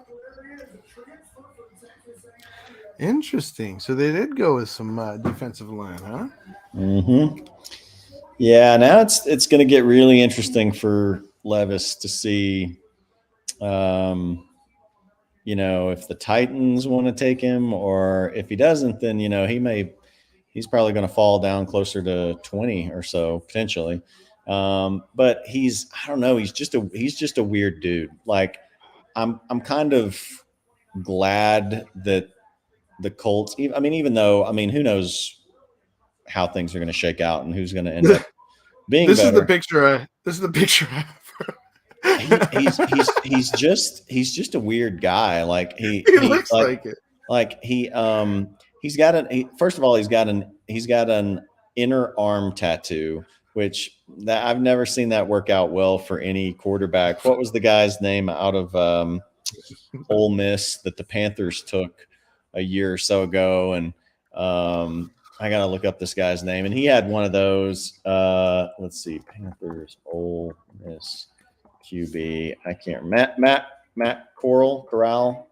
Interesting. So they did go with some defensive line, huh? Mm-hmm. Yeah, now it's going to get really interesting for Levis to see, if the Titans want to take him, or if he doesn't, then he's probably going to fall down closer to 20 or so potentially. But I don't know, he's just a weird dude. Like I'm kind of glad that the Colts. Even though who knows how things are going to shake out and who's going to end up being This is the better. picture. This is the picture. He's just a weird guy. Like he looks like it. Like he's got first of all he's got an inner arm tattoo, which I've never seen that work out well for any quarterback. What was the guy's name out of Ole Miss that the Panthers took a year or so ago? And I gotta look up this guy's name. And he had one of those. Let's see, Panthers Ole Miss QB. I can't. Matt Corral.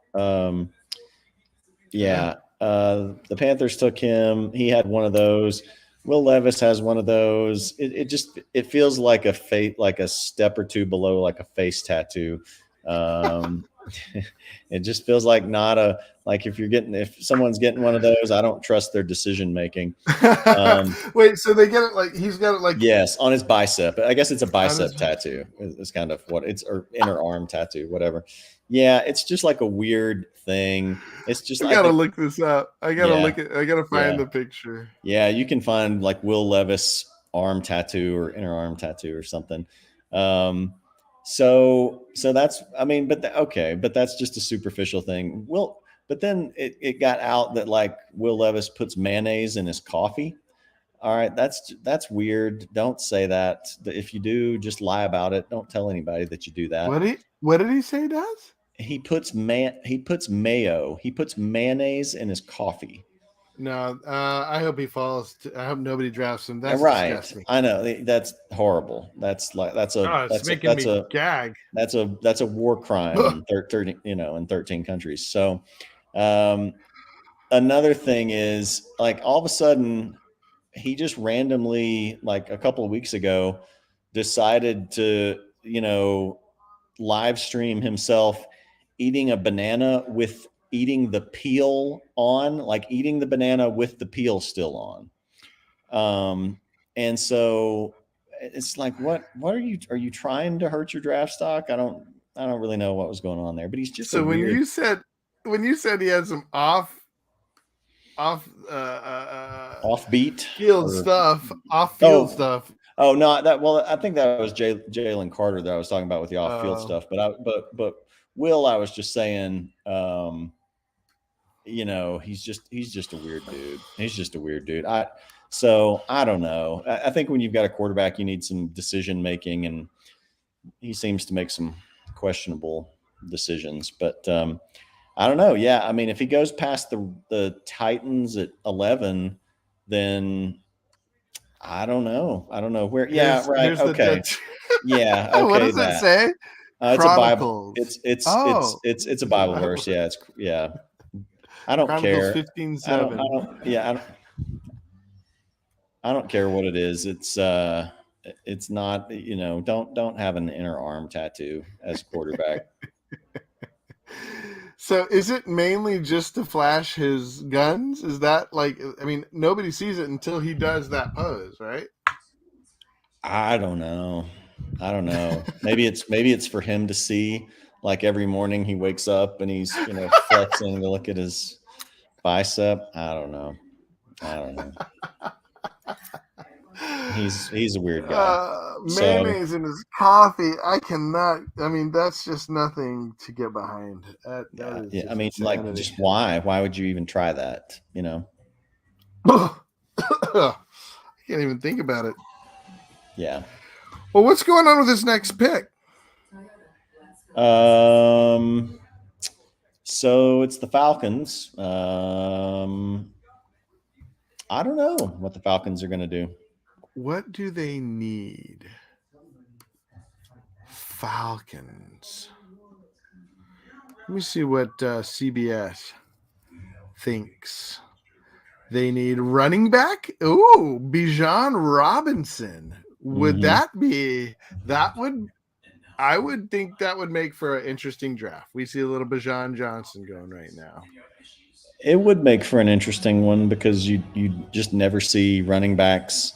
Yeah. The Panthers took him. He had one of those. Will Levis has one of those. It feels like a step or two below like a face tattoo. It just feels like if someone's getting one of those, I don't trust their decision making. Wait, so they get it like he's got it like yes, on his bicep. I guess it's a bicep tattoo. It's kind of what it's or inner arm tattoo, whatever. Yeah, it's just like a weird thing. It's just I gotta look this up. I gotta find the picture. Yeah, you can find like Will Levis arm tattoo or inner arm tattoo or something. So that's but that's just a superficial thing. But then it got out that like Will Levis puts mayonnaise in his coffee. All right, that's weird. Don't say that. If you do, just lie about it. Don't tell anybody that you do that. What did he say he does? He puts mayo. He puts mayonnaise in his coffee. No, I hope he falls. I hope nobody drafts him. That's right. Disgusting. I know that's horrible. That's a gag. That's a war crime in 13 countries. So, another thing is like all of a sudden he just randomly like a couple of weeks ago decided to, live stream himself eating a banana with eating the peel on, like eating the banana with the peel still on. And so it's like, what are you trying to hurt your draft stock? I don't really know what was going on there, but he's just a So weird when you said he had some off offbeat field or stuff, off field oh stuff. oh no that well I think that was Jalen Carter that I was talking about with the off field stuff, but Will, I was just saying, he's just a weird dude. He's just a weird dude. I don't know. I think when you've got a quarterback, you need some decision making, and he seems to make some questionable decisions. But I don't know. Yeah, I mean, if he goes past the Titans at 11, then I don't know. I don't know where. Yeah, right. Here's Okay. the Yeah. what Okay. does it That say? it's a Bible. Chronicles. Oh, It's a Bible verse. Yeah. It's yeah. I don't Chronicles care. 15:7. I don't care what it is. It's not, don't have an inner arm tattoo as a quarterback. So is it mainly just to flash his guns? Is that like, I mean, nobody sees it until he does that pose, right? I don't know. I don't know. Maybe it's for him to see, like every morning he wakes up and he's, flexing to look at his bicep. I don't know. I don't know. He's a weird guy. So Mayonnaise in his coffee. I cannot. I mean, that's just nothing to get behind. That is yeah, I just mean, like, insanity. just why? Why would you even try that? I can't even think about it. Yeah. Well, what's going on with this next pick? So it's the Falcons. I don't know what the Falcons are going to do. What do they need? Falcons. Let me see what CBS thinks. They need running back. Ooh, Bijan Robinson. Would that be? That would. I would think that would make for an interesting draft. We see a little Bijan Johnson going right now. It would make for an interesting one because you just never see running backs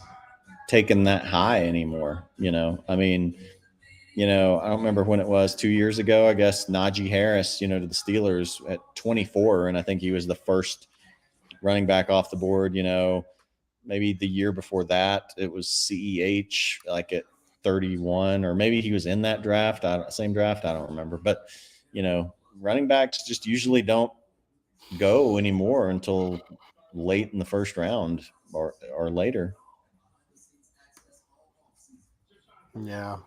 taken that high anymore. I mean, I don't remember when it was 2 years ago. I guess Najee Harris, to the Steelers at 24, and I think he was the first running back off the board. Maybe the year before that it was CEH like at 31, or maybe he was in that draft, same draft. I don't remember, but running backs just usually don't go anymore until late in the first round or later. Yeah,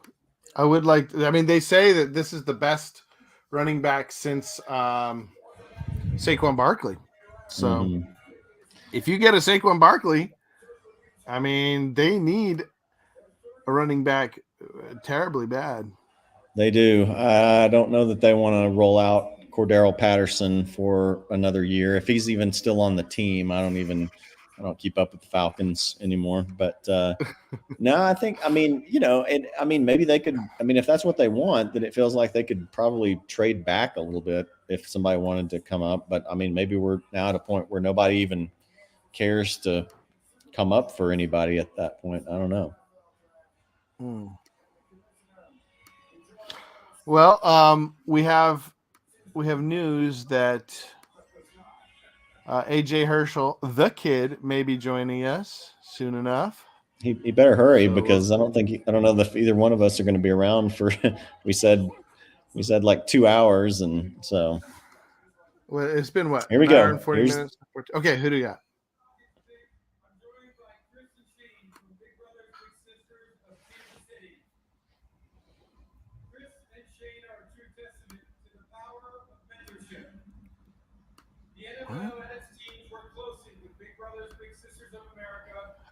I would like. I mean, they say that this is the best running back since Saquon Barkley. So if you get a Saquon Barkley, I mean, they need a running back terribly bad. They do. I don't know that they want to roll out Cordero Patterson for another year. If he's even still on the team, I don't keep up with the Falcons anymore. But no, I mean, maybe they could, if that's what they want, then it feels like they could probably trade back a little bit if somebody wanted to come up. But maybe we're now at a point where nobody even cares to come up for anybody at that point. I don't know. Well, we have news that AJ Herschel, the kid, may be joining us soon enough. He better hurry, because I don't know if either one of us are going to be around for. we said like 2 hours, and so. Well, it's been what? Here we An go. hour and 40 minutes? Okay, who do you got?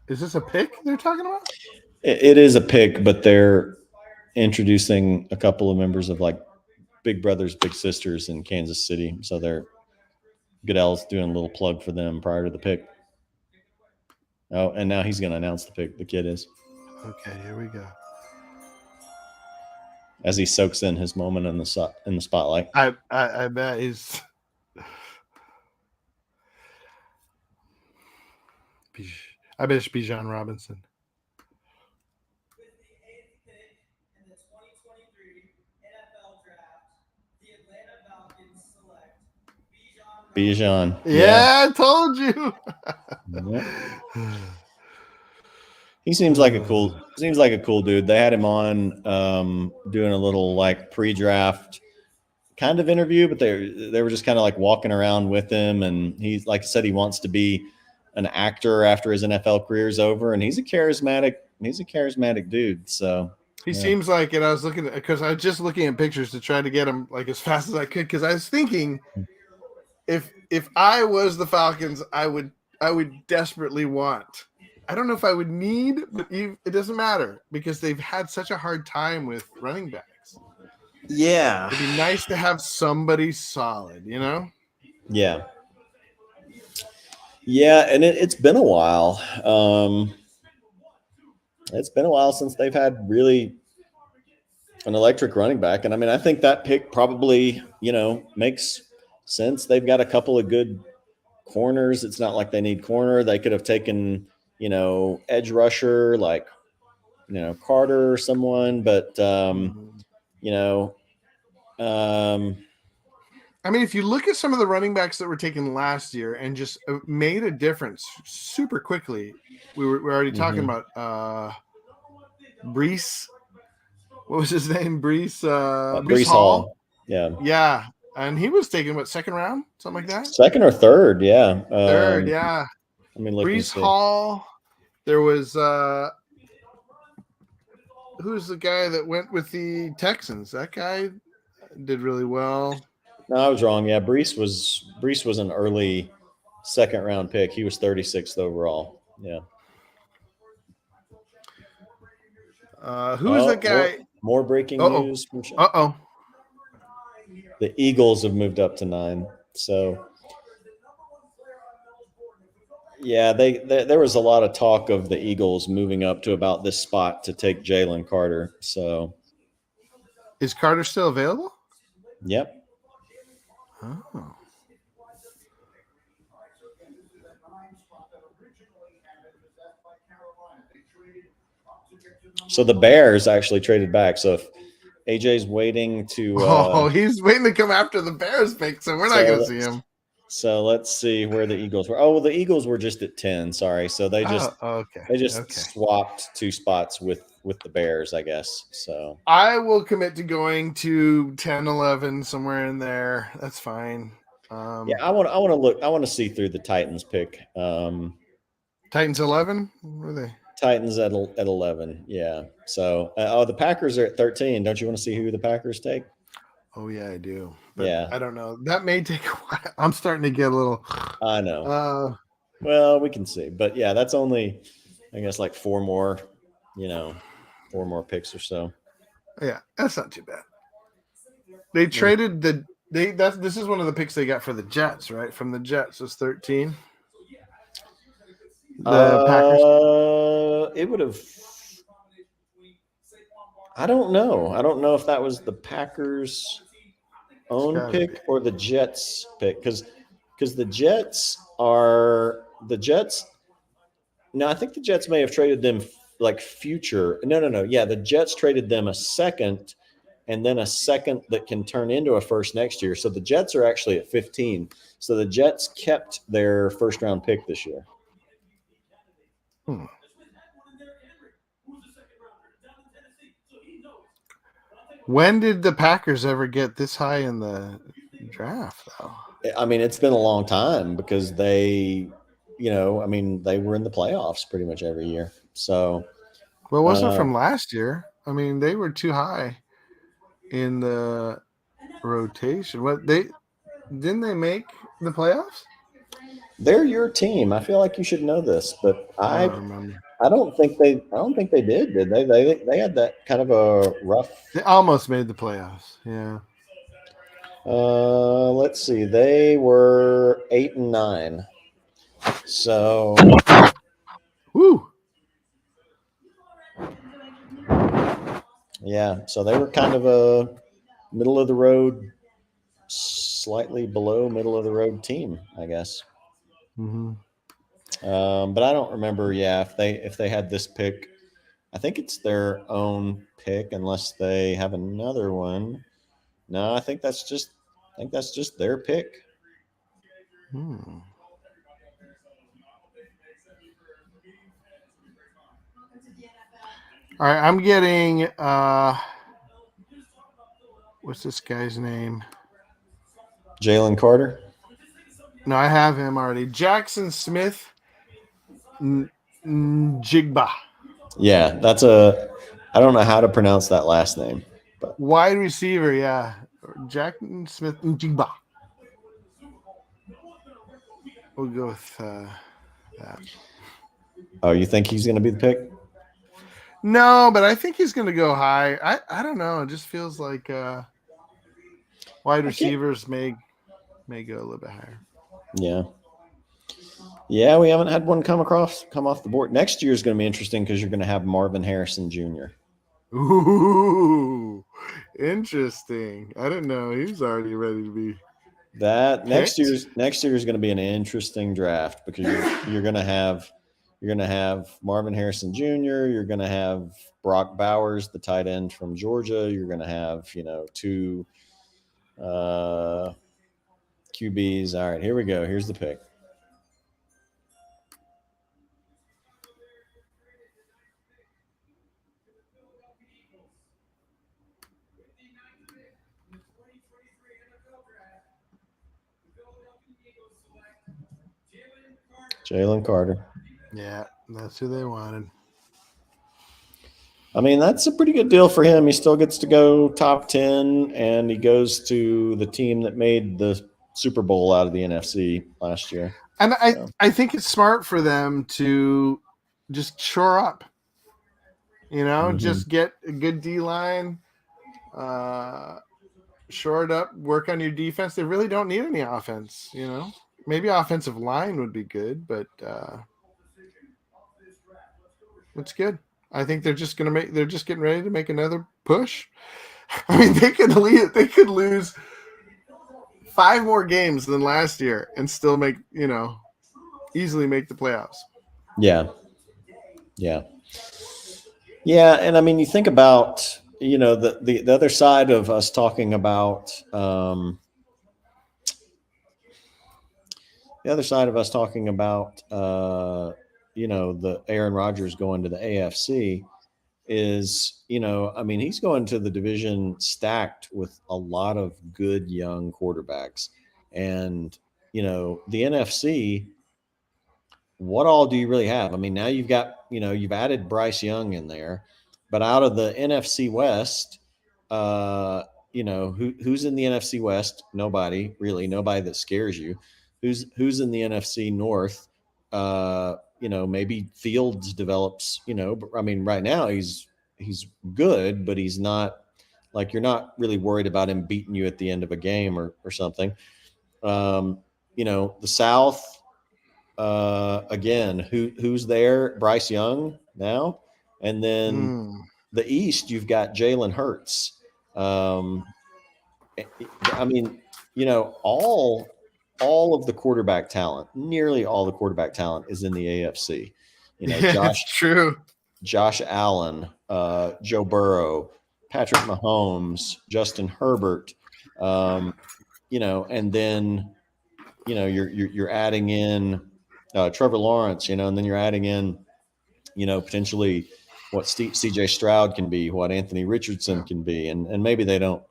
Is this a pick they're talking about? It is a pick, but they're introducing a couple of members of like Big Brothers Big Sisters in Kansas City, so they're Goodell's doing a little plug for them prior to the pick. Oh, and now he's going to announce the pick. The kid is. Okay, here we go. as he soaks in his moment in the spotlight. I bet he's. I bet it's Bijan Robinson. Bijan, Yeah, I told you. Yep. He seems like a cool dude. They had him on doing a little like pre-draft kind of interview, but they were just kind of like walking around with him, and he's like I said, he wants to be an actor after his NFL career is over, and he's a charismatic dude. So He seems like it. I was looking because I was just looking at pictures to try to get him like as fast as I could because I was thinking if I was the Falcons, I would desperately want. I don't know if I would need, but it doesn't matter because they've had such a hard time with running backs. Yeah, it'd be nice to have somebody solid, you know. Yeah, and it's been a while. It's been a while since they've had really an electric running back, and I mean, I think that pick probably makes sense. They've got a couple of good corners. It's not like they need corner. They could have taken edge rusher like Carter or someone, but I mean, if you look at some of the running backs that were taken last year and just made a difference super quickly, we're already talking about Brees. What was his name? Brees Hall. Yeah, and he was taken second round, something like that. Second or third, yeah. Third, yeah. I mean, Brees Hall. There was who's the guy that went with the Texans? That guy did really well. No, I was wrong. Yeah, Brees was an early second round pick. He was 36th overall. Yeah. Who's that guy? More breaking news from Uh-oh. The Eagles have moved up to 9. So yeah, there was a lot of talk of the Eagles moving up to about this spot to take Jalen Carter. So is Carter still available? Yep. Oh. So the Bears actually traded back. So if AJ's waiting to he's waiting to come after the Bears pick, so we're not going to see him. So let's see where the Eagles were. Oh, well, the Eagles were just at 10. Sorry. So they just swapped 2 spots with the Bears, I guess. So I will commit to going to 10, 11, somewhere in there. That's fine. Yeah, I want to look. I want to see through the Titans pick. Titans 11? Where are they? Titans at 11. Yeah. So the Packers are at 13. Don't you want to see who the Packers take? Oh yeah, I do. But yeah, I don't know. That may take a while. I'm starting to get a little. I know. Well, we can see, but yeah, that's only, I guess, like 4 more picks or so. Yeah, that's not too bad. They traded this is one of the picks they got for the Jets, right? From the Jets was 13. The Packers. It would have. I don't know. I don't know if that was the Packers' own pick or the Jets' pick, because the Jets. No, I think the Jets may have traded them like future. No. Yeah, the Jets traded them a second, and then a second that can turn into a first next year. So the Jets are actually at 15. So the Jets kept their first round pick this year. When did the Packers ever get this high in the draft, though? I mean, it's been a long time because they were in the playoffs pretty much every year. So, well, it wasn't from last year. I mean, they were too high in the rotation. What didn't they make the playoffs? They're your team. I feel like you should know this, but I don't remember. I don't think they did they? They had that kind of a rough. They almost made the playoffs. Yeah. Let's see. They were 8 and 9. So, woo. Yeah, so they were kind of a middle of the road, slightly below middle of the road team, I guess. Mm-hmm. But I don't remember. Yeah, if they had this pick, I think it's their own pick unless they have another one. No, I think that's just their pick. Hmm. All right, I'm getting what's this guy's name? Jalen Carter. No, I have him already. Jackson Smith Jigba. Yeah, that's a. I don't know how to pronounce that last name, but Wide receiver, yeah. Jackson Smith Jigba. We'll go with that. oh, you think he's going to be the pick? No, but I think he's going to go high. I don't know. It just feels like wide I can't. receivers may go a little bit higher. Yeah, yeah. We haven't had one come off the board. Next year is going to be interesting because you're going to have Marvin Harrison Jr. Ooh, interesting. I didn't know he was already ready to be That picked. next year is going to be an interesting draft because you're going to have Marvin Harrison Jr. You're going to have Brock Bowers, the tight end from Georgia. You're going to have two QBs. All right, here we go. Here's the pick. Jalen Carter. Yeah, that's who they wanted. I mean, that's a pretty good deal for him. He still gets to go top 10, and he goes to the team that made the Super Bowl out of the NFC last year. And So, I think it's smart for them to just shore up. mhm. Just get a good D line, uh, shore it up, work on your defense. They really don't need any offense. Maybe offensive line would be good, but it's good. I think they're just gonna make. They're just getting ready to make another push. I mean, they could leave. They could lose 5 more games than last year and still make easily make the playoffs. Yeah, yeah. Yeah, and I mean, you think about the other side of us talking about the other side of us talking about the Aaron Rodgers going to the AFC is I mean he's going to the division stacked with a lot of good young quarterbacks, and the NFC, what all do you really have? I mean, now you've added Bryce Young in there, but out of the NFC West, who's in the NFC West? Nobody really, nobody that scares you. Who's in the NFC North? Maybe Fields develops. But I mean, right now he's good, but he's not like you're not really worried about him beating you at the end of a game or something. Um, the South again, who's there? Bryce Young now, and then Mm. the East, you've got Jalen Hurts. Um, I mean, all of the quarterback talent, nearly all the quarterback talent, is in the AFC. Yeah, it's true. Josh Allen, Joe Burrow, Patrick Mahomes, Justin Herbert. Um, and then you're adding in Trevor Lawrence, and then you're adding in potentially what CJ Stroud can be, what Anthony Richardson Yeah, can be, and maybe they don't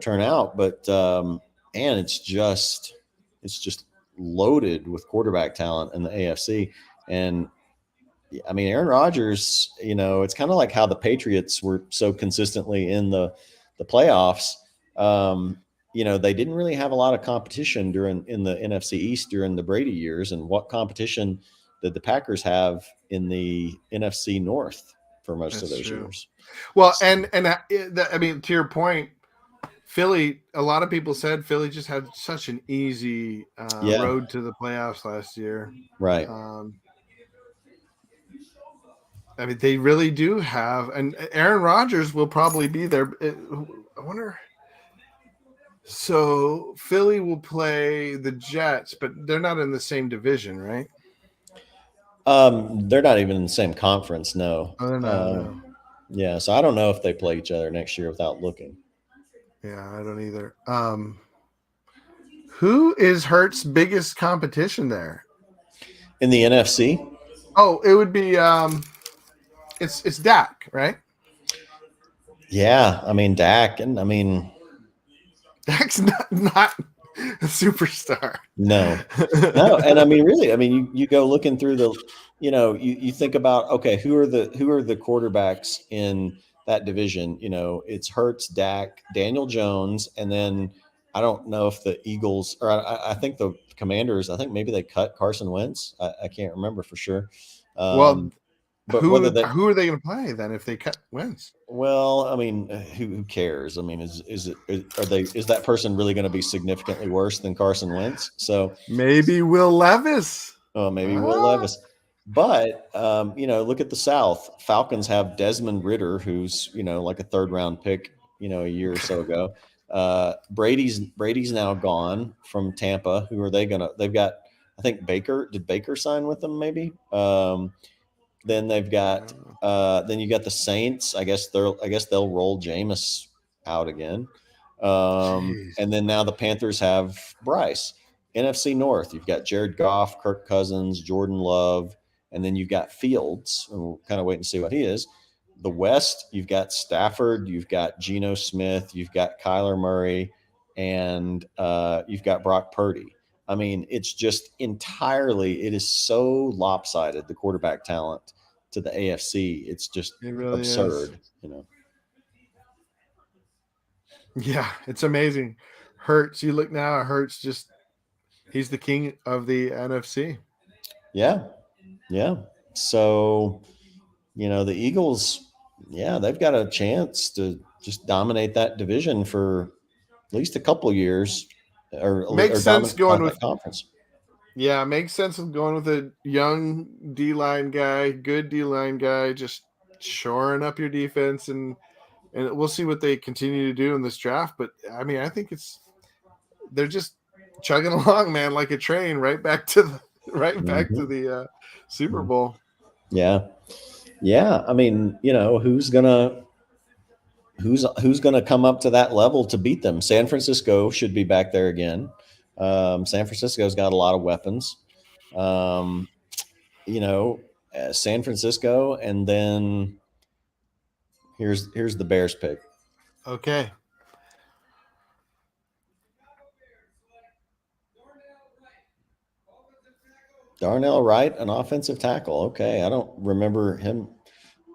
turn out, but and it's just loaded with quarterback talent in the AFC. And I mean, Aaron Rodgers, it's kind of like how the Patriots were so consistently in the playoffs. Um, they didn't really have a lot of competition in the NFC East during the Brady years. And what competition did the Packers have in the NFC North for most of that's those true. years? Well, So, I mean, to your point, Philly. A lot of people said Philly just had such an easy yeah, road to the playoffs last year. right. Um, I mean, they really do have, and Aaron Rodgers will probably be there. I wonder. So Philly will play the Jets, but they're not in the same division, right? They're not even in the same conference. No. Oh, they're not. No. Yeah. So I don't know if they play each other next year without looking. Yeah, I don't either. Who is Hurt's biggest competition there? In the NFC? Oh, it would be it's Dak, right? Yeah. I mean, Dak, and I mean, Dak's not a superstar. no. No. And I mean, really, I mean, you go looking through the, you think about, okay, who are the quarterbacks in that division? It's Hurts, Dak, Daniel Jones, and then I don't know if the Eagles, or I think the Commanders, I think maybe they cut Carson Wentz. I can't remember for sure. Well, But whether that, who are they going to play then if they cut Wentz? well, I mean, who cares? I mean, is that person really going to be significantly worse than Carson Wentz? So Maybe Will Levis. maybe Will Levis. But look at the South. Falcons have Desmond Ridder, who's like a third round pick, a year or so ago. Brady's now gone from Tampa. Who are they gonna? They've got, I think Baker. Did Baker sign with them? Maybe. Then they've got then you got the Saints. I guess they'll roll Jameis out again. And then now the Panthers have Bryce. NFC North, you've got Jared Goff, Kirk Cousins, Jordan Love, and then you've got Fields. And we'll kind of wait and see what he is. The West, you've got Stafford, you've got Geno Smith, you've got Kyler Murray, and you've got Brock Purdy. I mean, it's just entirely, it is so lopsided, the quarterback talent to the AFC. It's just really absurd, Yeah, it's amazing. Hurts, you look now, Hurts just, he's the king of the NFC. Yeah. Yeah. So, the Eagles, yeah, they've got a chance to just dominate that division for at least a couple of years, or Makes sense going dominate with that conference. Yeah, makes sense of going with a young D-line guy, good D-line guy, just shoring up your defense, and we'll see what they continue to do in this draft. But I mean, I think they're just chugging along, man, like a train, right back to the Super Bowl. Yeah. Yeah. I mean, who's gonna come up to that level to beat them? San Francisco should be back there again. San Francisco's got a lot of weapons. San Francisco, and then here's the Bears pick. Okay. Darnell Wright, an offensive tackle. Okay, I don't remember him.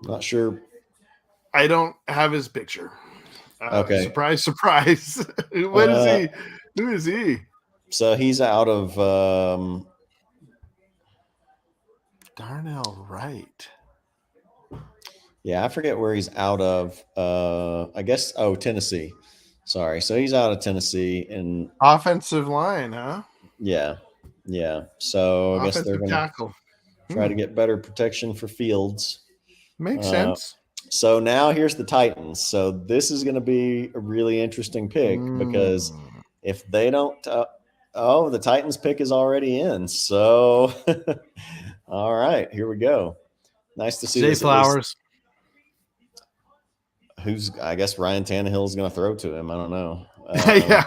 Not sure. I don't have his picture. Okay. Surprise, surprise. What is he? Who is he? So he's out of Darnell Wright. Yeah, I forget where he's out of. I guess Tennessee. Sorry. So he's out of Tennessee, and offensive line, huh? Yeah. Yeah. So I guess they're going to try to get better protection for Fields. Makes sense. So now here's the Titans. So this is going to be a really interesting pick because if they don't, the Titans pick is already in. So, all right, here we go. Nice to see Zay Flowers. I guess Ryan Tannehill is going to throw to him. I don't know. Yeah.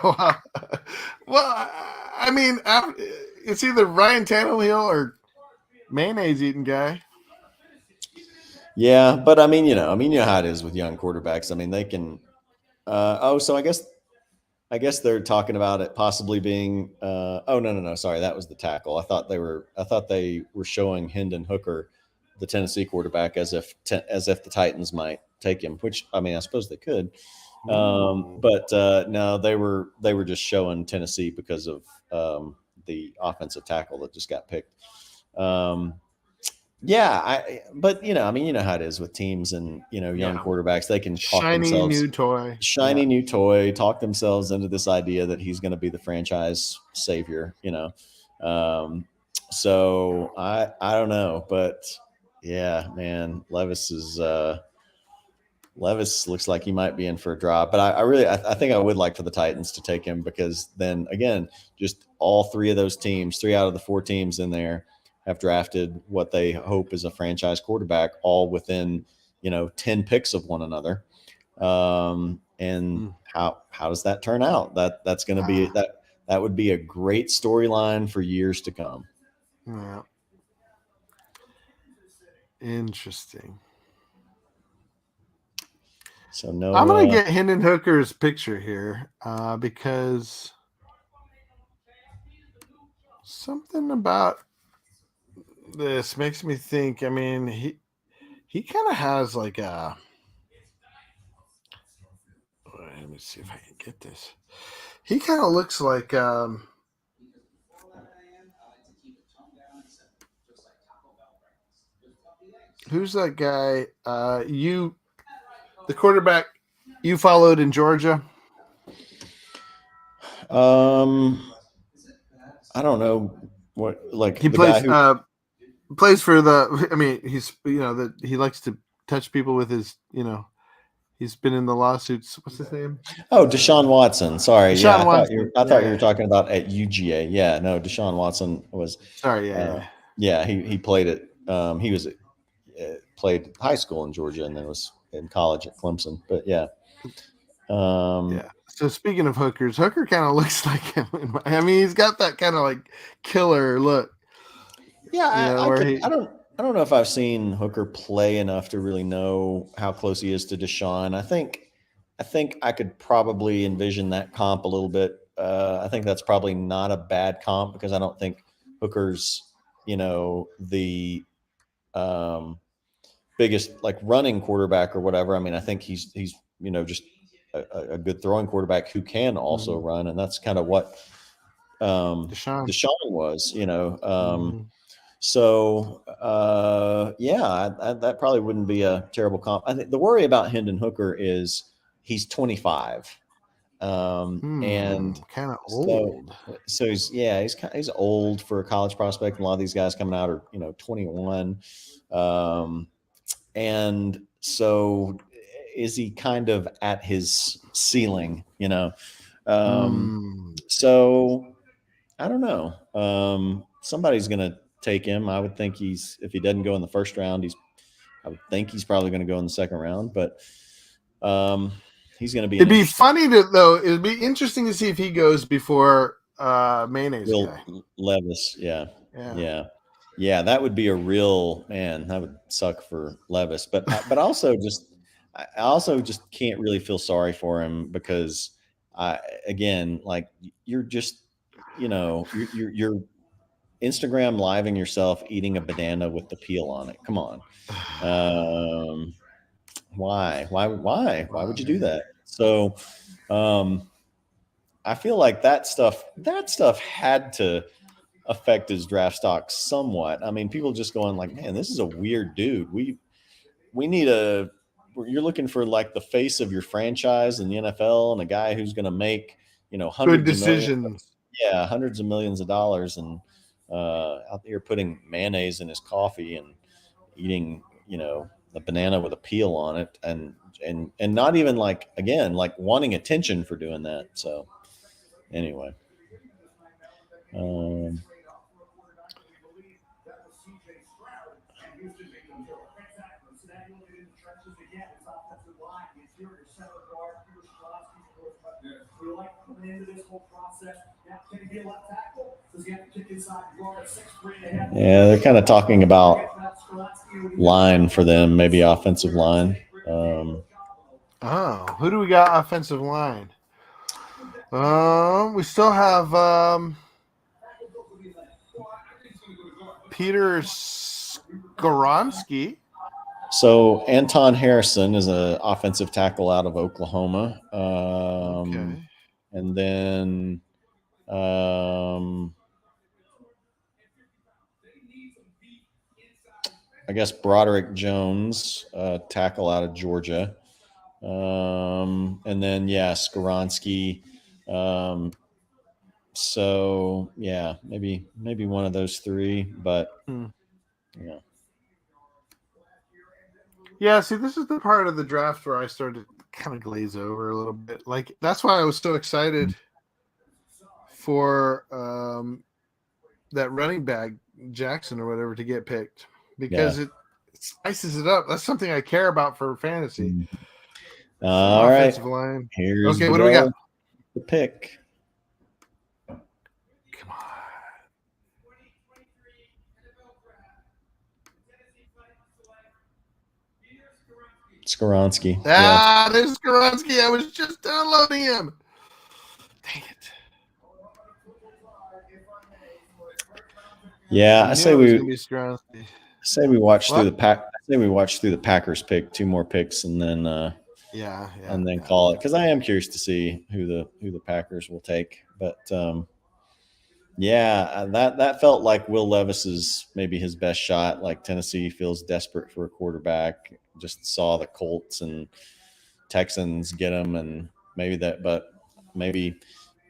Well, I mean, it's either Ryan Tannehill or mayonnaise eating guy. Yeah, but I mean, you know how it is with young quarterbacks. I mean, they can. So I guess they're talking about it possibly being. No. Sorry, that was the tackle. I thought they were showing Hendon Hooker, the Tennessee quarterback, as if the Titans might take him. Which, I mean, I suppose they could. But no, they were just showing Tennessee because of the offensive tackle that just got picked. Yeah, but you know how it is with teams and young quarterbacks. They can talk themselves shiny new toy, talk themselves into this idea that he's going to be the franchise savior. So I don't know, but Yeah, man. Levis looks like he might be in for a drop, but I think I would like for the Titans to take him, because then again, just all three of those teams, 3 out of the 4 teams in there, have drafted what they hope is a franchise quarterback, all within 10 picks of one another. And how does that turn out? That's going to be that would be a great storyline for years to come. Yeah. Interesting. So no, I'm gonna get Hendon Hooker's picture here because something about this makes me think. I mean, he kind of has like a. Let me see if I can get this. He kind of looks like who's that guy? The quarterback you followed in Georgia. I don't know what, like He the guy plays who. Plays for the. I mean, he's that he likes to touch people with his. He's been in the lawsuits. What's his name? Oh, Deshaun Watson. Sorry, yeah, Deshaun Watson. I thought you were Yeah. talking about at UGA. Yeah, no, Deshaun Watson was. Sorry. Uh, Yeah. yeah, he played it. He was played high school in Georgia and then was in college at Clemson. But yeah. Yeah. So speaking of hookers, Hooker kind of looks like him. I mean, he's got that kind of like killer look. Yeah, I Where could. he I don't know if I've seen Hooker play enough to really know how close he is to Deshaun. I think I could probably envision that comp a little bit. I think that's probably not a bad comp, because I don't think Hooker's, the biggest like running quarterback or whatever. I mean, I think he's just a good throwing quarterback who can also run, and that's kind of what Deshaun. Deshaun was. Mm-hmm. So yeah, that probably wouldn't be a terrible comp. I think the worry about Hendon Hooker is he's 25, and Kind of so old. he's old for a college prospect. A lot of these guys coming out are 21, and so is he kind of at his ceiling? So I don't know. Somebody's going to take him. I would think if he doesn't go in the first round, I would think he's probably going to go in the second round, but he's going to be It'd an be interesting. funny though. It'd be interesting to see if he goes before Mayonnaise Will guy. Levis, Yeah. yeah. That would be a real, man. That would suck for Levis, but I also just can't really feel sorry for him, because again, like you're just you're Instagram living yourself eating a banana with the peel on it. Come on. Why would you do that? So I feel like that stuff had to affect his draft stock somewhat. I mean, people just going like, man, this is a weird dude. We need you're looking for like the face of your franchise in the NFL, and a guy who's going to make, Good hundreds of millions. decisions. Yeah, hundreds of millions of dollars, and out there putting mayonnaise in his coffee and eating, the banana with a peel on it, and not even like, again, like wanting attention for doing that. So anyway, yeah, they're kind of talking about line for them, maybe offensive line. Who do we got offensive line? We still have Peter Skoronski. So Anton Harrison is an offensive tackle out of Oklahoma. Okay. And then I guess Broderick Jones, tackle out of Georgia. And then, Skoronski. So yeah, maybe one of those three, but yeah. Yeah, see, this is the part of the draft where I started to kind of glaze over a little bit. Like that's why I was so excited for that running back Jackson or whatever to get picked Yeah. because it spices it up. That's something I care about for fantasy. Some All right. offensive line. Here's Okay, the what do we got? go. The pick. Come on. Skoronski. Yeah. Ah, there's Skoronsky. I was just downloading him. Dang it. Yeah. I I knew say it was we going to be Skoronsky. say we watch through What? the pack. I say we watch through the Packers pick, two more picks, Yeah, yeah, and then yeah, call it, because I am curious to see who the Packers will take. But yeah, that felt like Will Levis's maybe his best shot. Like Tennessee feels desperate for a quarterback. Just saw the Colts and Texans get him, and maybe that, but maybe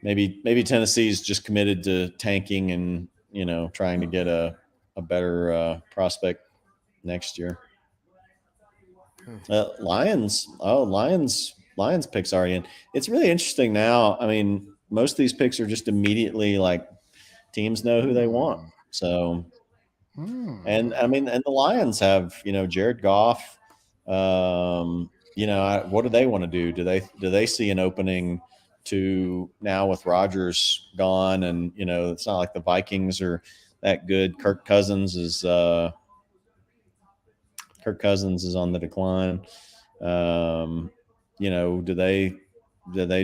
maybe Tennessee's just committed to tanking and trying to get a better prospect next year. Hmm. Lions picks already in. It's really interesting now. I mean, most of these picks are just immediately like teams know who they want. Hmm. So, and Hmm. I mean, and the Lions have Jared Goff. What do they want to do? Do they see an opening to now with Rodgers gone, and it's not like the Vikings are that good. Kirk Cousins is on the decline. Um, do they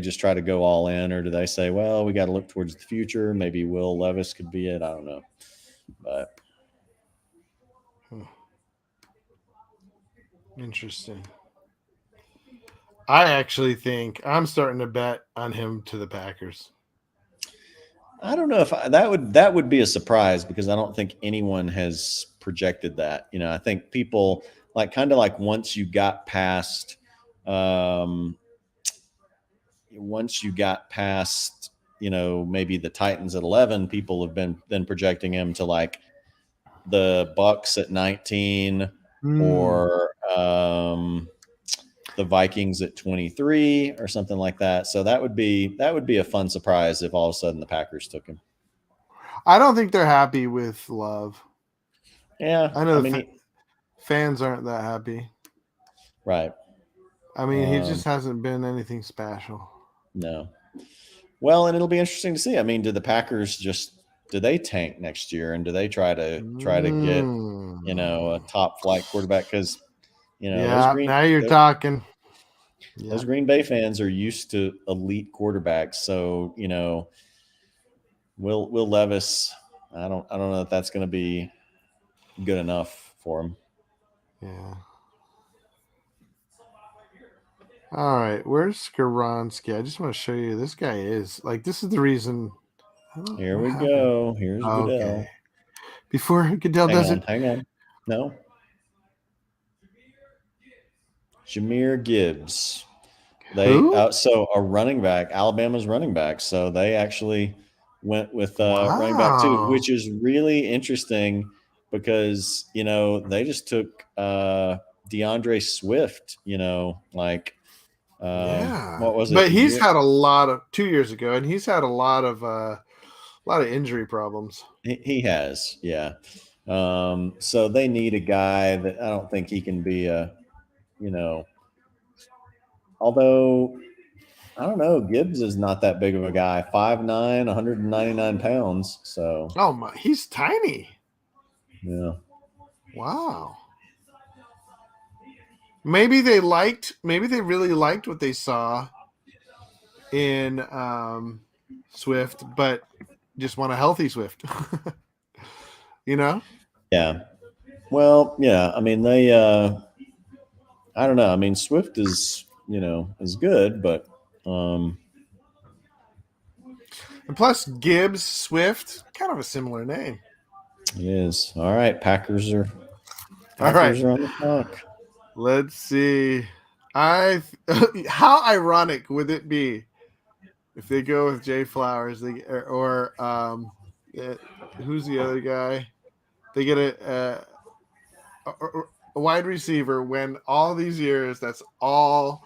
just try to go all in, or do they say, well, we got to look towards the future? Maybe Will Levis could be it. I don't know, but Hmm. Interesting. I actually think I'm starting to bet on him to the Packers. I don't know if that would be a surprise, because I don't think anyone has projected that. I think people like kind of like um, once you got past, maybe the Titans at 11, people have been then projecting him to like the Bucks at 19, Hmm. or the Vikings at 23 or something like that. So that would be a fun surprise if all of a sudden the Packers took him. I don't think they're happy with Love. Yeah, I I know the mean, fans aren't that happy. right. I mean, he Um, just hasn't been anything special. no. Well, and it'll be interesting to see. I mean, do the Packers do they tank next year, and do they try to get a Mm. top flight quarterback? Because those Yeah, now you're talking. Yeah. Green Bay fans are used to elite quarterbacks. So Will Levis, I don't know if that's going to be good enough for him. Yeah. All right. Where's Skoronsky? I just want to show you. This guy is like, this is the reason. Here What we happened? go. Here's Okay. Goodell. Before Goodell Hang does on, it. hang on. No, Jameer Gibbs. They Who? so a running back, Alabama's running back. So they actually went with running back too, Wow. which is really interesting, because they just took DeAndre Swift. Like Yeah. what was it? But A he's year? had a lot of 2 years ago, and he's had a lot of injury problems. He has, yeah. So they need a guy that I don't think he can be you know. Although I don't know, Gibbs is not that big of a guy. 5'9", 199 pounds. So Oh my, he's tiny. yeah. Wow. Maybe they really liked what they saw in Swift, but just want a healthy Swift. you know? Yeah. Well, yeah. I mean, I don't know. I mean, Swift is good, but um, And plus Gibbs, Swift, kind of a similar name. it is. All right. All right. Packers are on the clock. Let's see. I how ironic would it be if they go with Jay Flowers or uh, who's the other guy? They get a a wide receiver when all these years that's all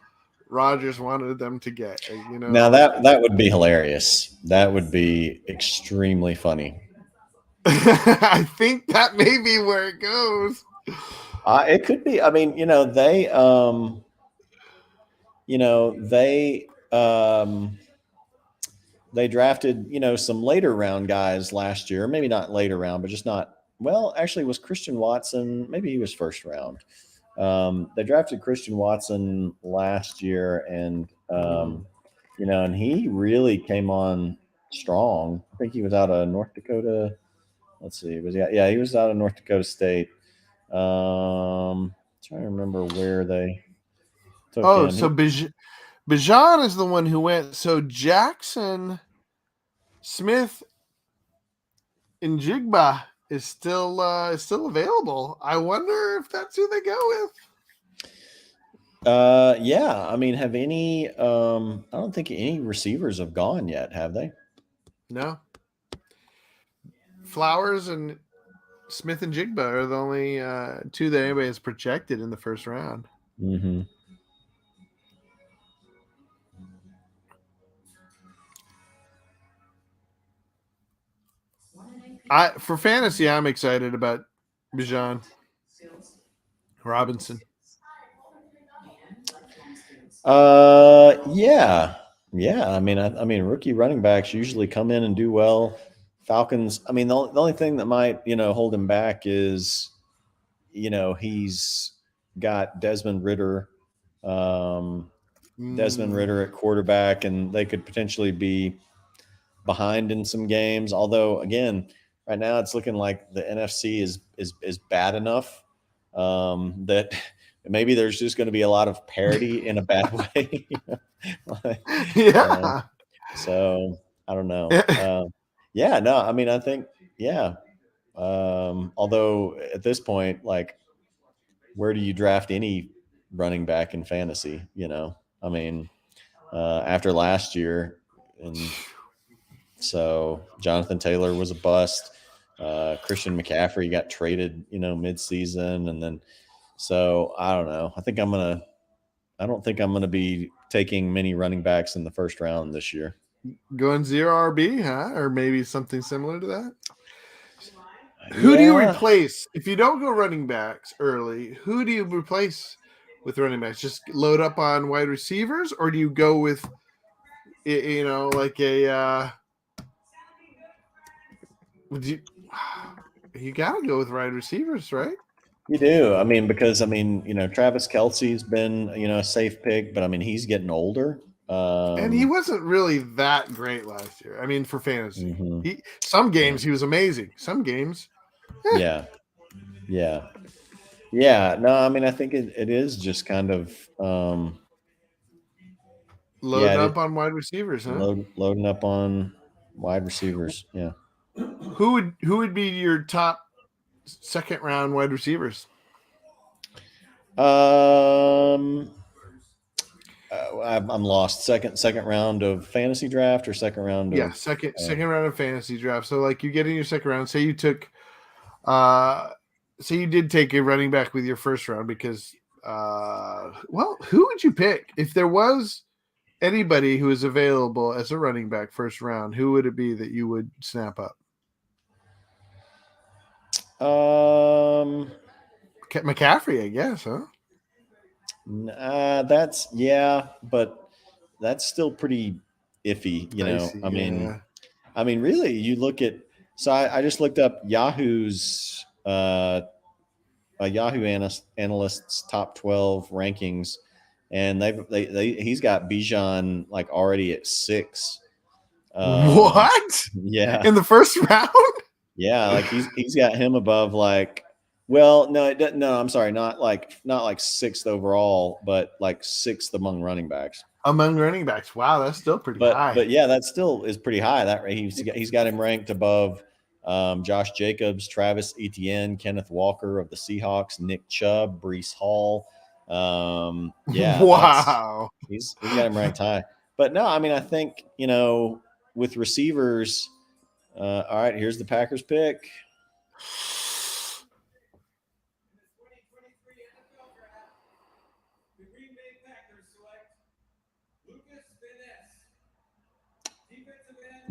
Rodgers wanted them to get. You Now know, that would be hilarious. That would be extremely funny. I think that may be where it goes. It could be. I mean, they drafted, some later round guys last year. Maybe not later round, but just not. Well, actually, was Christian Watson? Maybe he was first round. They drafted Christian Watson last year, and and he really came on strong. I think he was out of North Dakota. Let's see, he was out of North Dakota State. Trying to remember where they took Oh, him. so Bijan is the one who went. So Jackson Smith and Jigba is still available. I wonder if that's who they go with. Yeah. I mean, have any? I don't think any receivers have gone yet, have they? No, Flowers and Smith and Jigba are the only two that anybody has projected in the first round. Mm-hmm. For fantasy, I'm excited about Bijan Robinson. Yeah, yeah. I mean, rookie running backs usually come in and do well. Falcons. I mean, the only thing that might hold him back is he's got Desmond Ritter. Desmond Ritter at quarterback, and they could potentially be behind in some games. Although, again, right now it's looking like the NFC is bad enough that maybe there's just going to be a lot of parity in a bad way. Yeah. So I don't know. Yeah, no, I mean, I think, yeah. Although at this point, like, where do you draft any running back in fantasy? I mean, after last year, and so Jonathan Taylor was a bust. Christian McCaffrey got traded, mid-season, and then so I don't know. I don't think I'm gonna be taking many running backs in the first round this year. Going zero RB, huh? Or maybe something similar to that. Who do you Yeah. replace if you don't go running backs early? Who do you replace with running backs? Just load up on wide receivers, or do you go with like a you gotta go with wide receivers, right? You do. I mean, because Travis Kelsey's been, a safe pick, but I mean, he's getting older. And he wasn't really that great last year. I mean, for fantasy, Mm-hmm. Some games he was amazing. Some games, yeah, yeah, yeah. No, I mean, I think it is just kind of, loading up on wide receivers, huh? loading up on wide receivers. Yeah. Who would be your top second round wide receivers? I'm lost. Second round of fantasy draft or second round Yeah, of second round of fantasy draft. So like you get in your second round. Say you took, uh, say you did take a running back with your first round because, well, who would you pick if there was anybody who is available as a running back first round? Who would it be that you would snap up? McCaffrey, I guess, huh? That's but that's still pretty iffy. Dicey, yeah. I mean, really, you look at. So I just looked up Yahoo's Yahoo analysts top 12 rankings, and he's got Bijan like already at 6. What? Yeah, in the first round? yeah, like he's got him above like. Well, no, it doesn't. No, I'm sorry, not like 6th overall, but like 6th among running backs. Among running backs, wow, that's still pretty high. But yeah, that still is pretty high. That he's got him ranked above Josh Jacobs, Travis Etienne, Kenneth Walker of the Seahawks, Nick Chubb, Brees Hall. Yeah, wow. He's got him ranked high. But no, I mean, I think with receivers. All right, here's the Packers pick.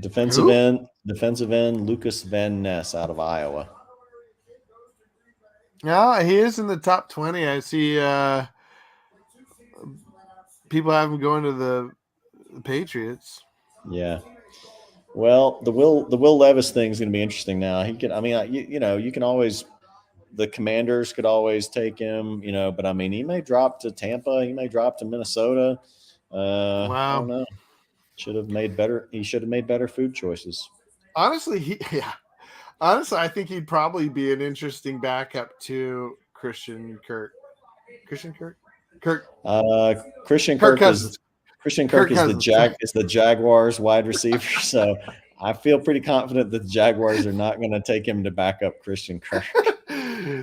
Who? Defensive end Lucas Van Ness out of Iowa. Yeah, he is in the top 20. I see people have him going to the Patriots. Yeah. Well, the Will Levis thing is going to be interesting now. He can, I mean, you can always, the Commanders could always take him, but I mean, he may drop to Tampa, he may drop to Minnesota. I don't Wow. know. Should have made better. He should have made better food choices. Honestly, yeah. Honestly, I think he'd probably be an interesting backup to Christian Kirk. Christian Kirk? Kirk Uh, Christian Kirk Kirk is Cousins. Christian Kirk Kirk is the Cousins. Sorry. Jaguars wide receiver. So I feel pretty confident that the Jaguars are not going to take him to back up Christian Kirk.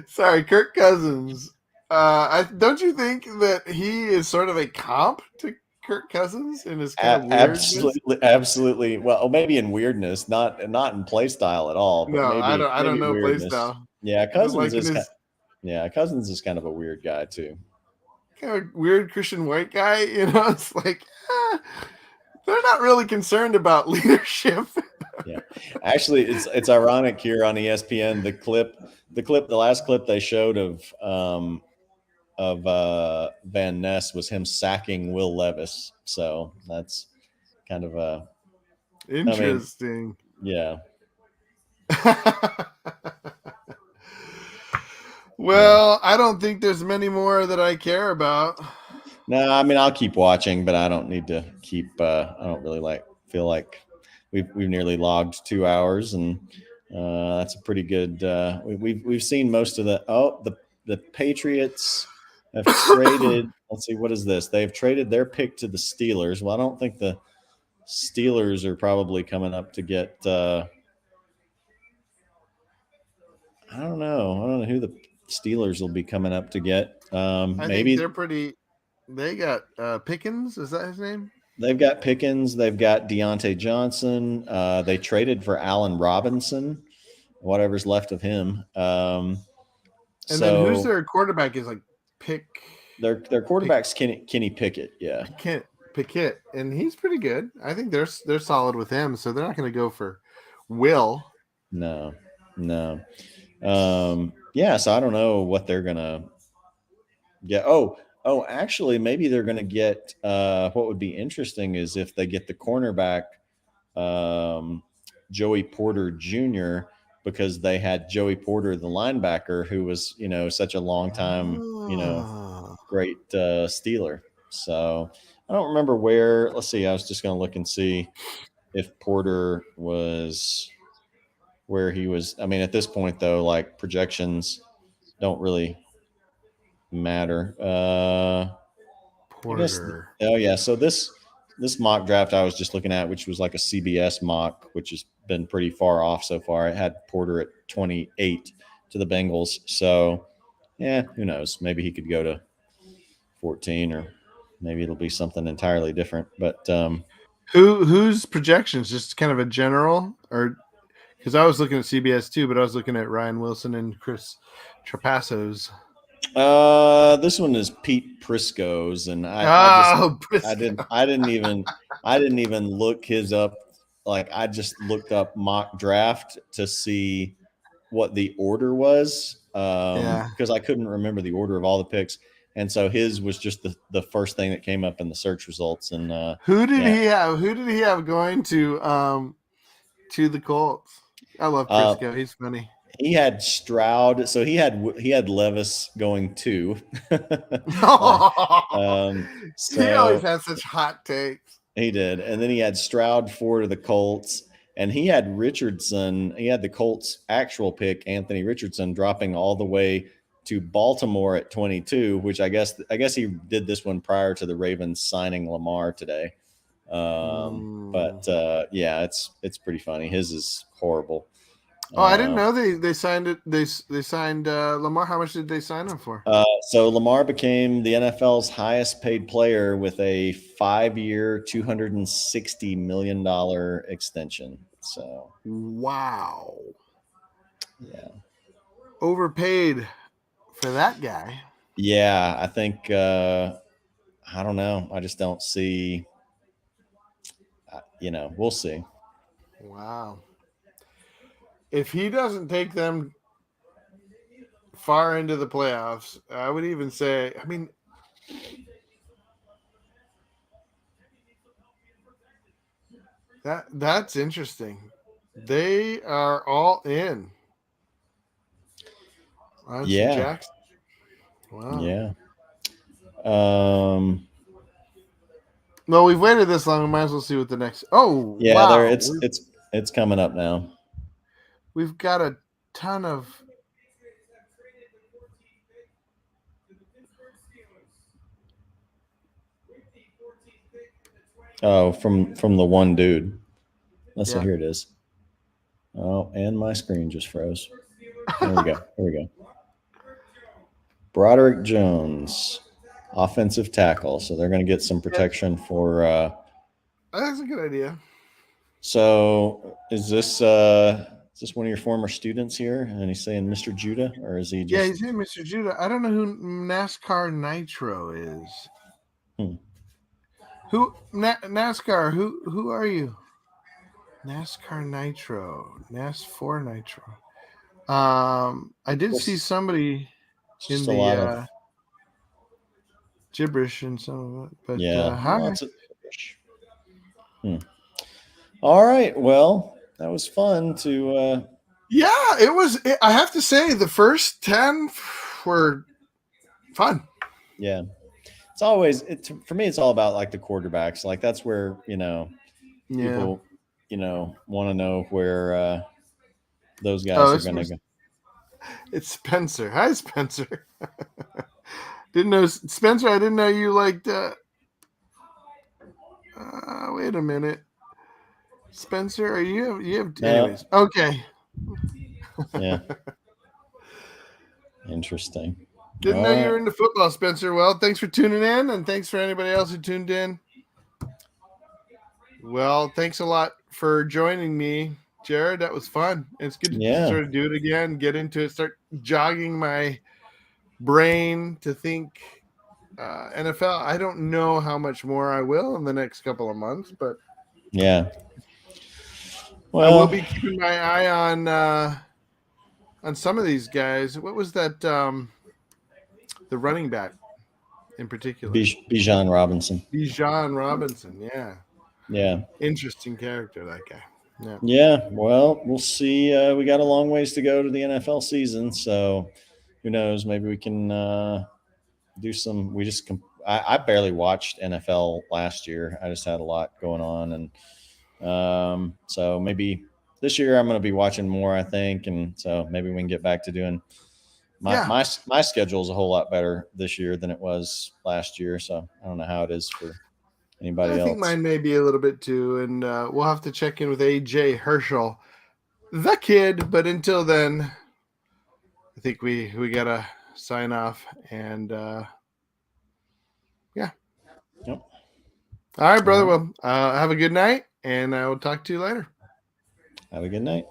Sorry, Kirk Cousins. Don't you think that he is sort of a comp to Kirk Cousins in his kind of weirdness? Absolutely, absolutely. Well, maybe in weirdness, not in play style at all, but No, I maybe don't. I don't maybe know play weirdness. style. Yeah, Like in his Cousins is kind of a weird guy too. kind of weird Christian white guy, it's like they're not really concerned about leadership. Yeah, actually, it's ironic here on ESPN. The last clip they showed of Van Ness was him sacking Will Levis. So that's kind of I mean, Interesting. yeah, yeah. Well, I don't think there's many more that I care about. No, I mean I'll keep watching, but I don't need to keep. I don't really feel like we've nearly logged 2 hours, and that's a pretty good. We've seen most of the Patriots have traded. Let's see, what is this? They've traded their pick to the Steelers. Well, I don't think the Steelers are probably coming up to get. I don't know. I don't know who the Steelers will be coming up to get. I think Maybe they're pretty. They got Pickens. Is that his name? they've got Pickens. They've got Deontay Johnson. They traded for Allen Robinson, whatever's left of him. And then who's So their quarterback? Is like Pick their Pick quarterback's Kenny Pickett. Yeah. Pickett, and he's pretty good. I think they're solid with him, so they're not going to go for Will. No. No. Yeah. So I don't know what they're gonna get. Actually, maybe they're gonna get. What would be interesting is if they get the cornerback, um, Joey Porter Jr., because they had Joey Porter, the linebacker, who was such a long time Oh, great Steeler. So I don't remember where. Let's see. I was just gonna look and see if Porter was where he was. I mean, at this point though, like projections don't really matter. I guess. Porter. Oh yeah. So this mock draft I was just looking at, which was like a CBS mock, which has been pretty far off so far. It had Porter at 28 to the Bengals. So yeah, who knows? Maybe he could go to 14, or maybe it'll be something entirely different. But Whose projections? Just kind of a general, or because I was looking at CBS too, but I was looking at Ryan Wilson and Chris Trapasso's. this one is Pete Prisco's, and Oh, I didn't even look his up. Like I just looked up mock draft to see what the order was, yeah. because I couldn't remember the order of all the picks, and so his was just the first thing that came up in the search results. And Who did yeah, he have? Who did he have going to the Colts? I love uh, Prisco. He's funny. he had Stroud, so he had Levis going too. He always So has such hot takes. he did, and then he had Stroud for the Colts, and he had Richardson. He had the Colts' actual pick, Anthony Richardson, dropping all the way to Baltimore at 22, which I guess he did this one prior to the Ravens signing Lamar today. But yeah, it's pretty funny. His is horrible. Oh, I didn't know they signed it. They signed Lamar. How much did they sign him for? So Lamar became the NFL's highest paid player with a 5-year, $260 million extension. So Wow, yeah, overpaid for that guy. yeah, I think I don't know. I just don't see. We'll see. Wow. If he doesn't take them far into the playoffs, I would even say, I mean, that's interesting. They are all in. Lance Yeah. Jackson. Wow. Yeah. Well, we've waited this long. We might as well see what the next. Oh Yeah, there wow, it's coming up now. we've got a ton of. Oh, from the one dude. Let's see, Yeah. here it is. Oh, and my screen just froze. There we go. Here we go. Broderick Jones, offensive tackle. So they're going to get some protection for. That's a good idea. So is this one of your former students here? And he's saying Mr. Judah, or is he Yeah, just? he's in Mr. Judah. I don't know who NASCAR Nitro is. Hmm. Who NASCAR? Who are you? NASCAR Nitro, NAS4 Nitro. I did see somebody It's in just a the lot of gibberish and some of it, but hi. lots of. Hmm. All right. Well, that was fun to. Yeah, it was. I have to say, the first 10 were fun. Yeah, it's always for me. It's all about like the quarterbacks. Like that's where Yeah. people want to know where those guys Oh, are going to go. it's Spencer. Hi, Spencer. Didn't know Spencer. I didn't know you liked. Wait a minute, Spencer. Are you have? Anyways, okay. Yeah. Interesting. Didn't All know you right. were into football, Spencer. Well, thanks for tuning in, and thanks for anybody else who tuned in. Well, thanks a lot for joining me, Jared. That was fun. It's good to Yeah. sort of do it again, get into it, start jogging my brain to think NFL. I don't know how much more I will in the next couple of months, but Yeah. I will Well, be keeping my eye on some of these guys. What was that? The running back in particular, Bijan Robinson. Bijan Robinson. Yeah, Yeah. interesting character, that guy. Yeah. Yeah. Well, we'll see. We got a long ways to go to the NFL season, so who knows? Maybe we can do some. I barely watched NFL last year. I just had a lot going on, and so maybe this year I'm going to be watching more. I think, and so maybe we can get back to doing. My schedule is a whole lot better this year than it was last year. So I don't know how it is for anybody I think else. mine may be a little bit too, and we'll have to check in with AJ Herschel, the kid. But until then, I think we gotta sign off, and yeah. Yep. All right, brother. All right. Well, have a good night, and I will talk to you later. Have a good night.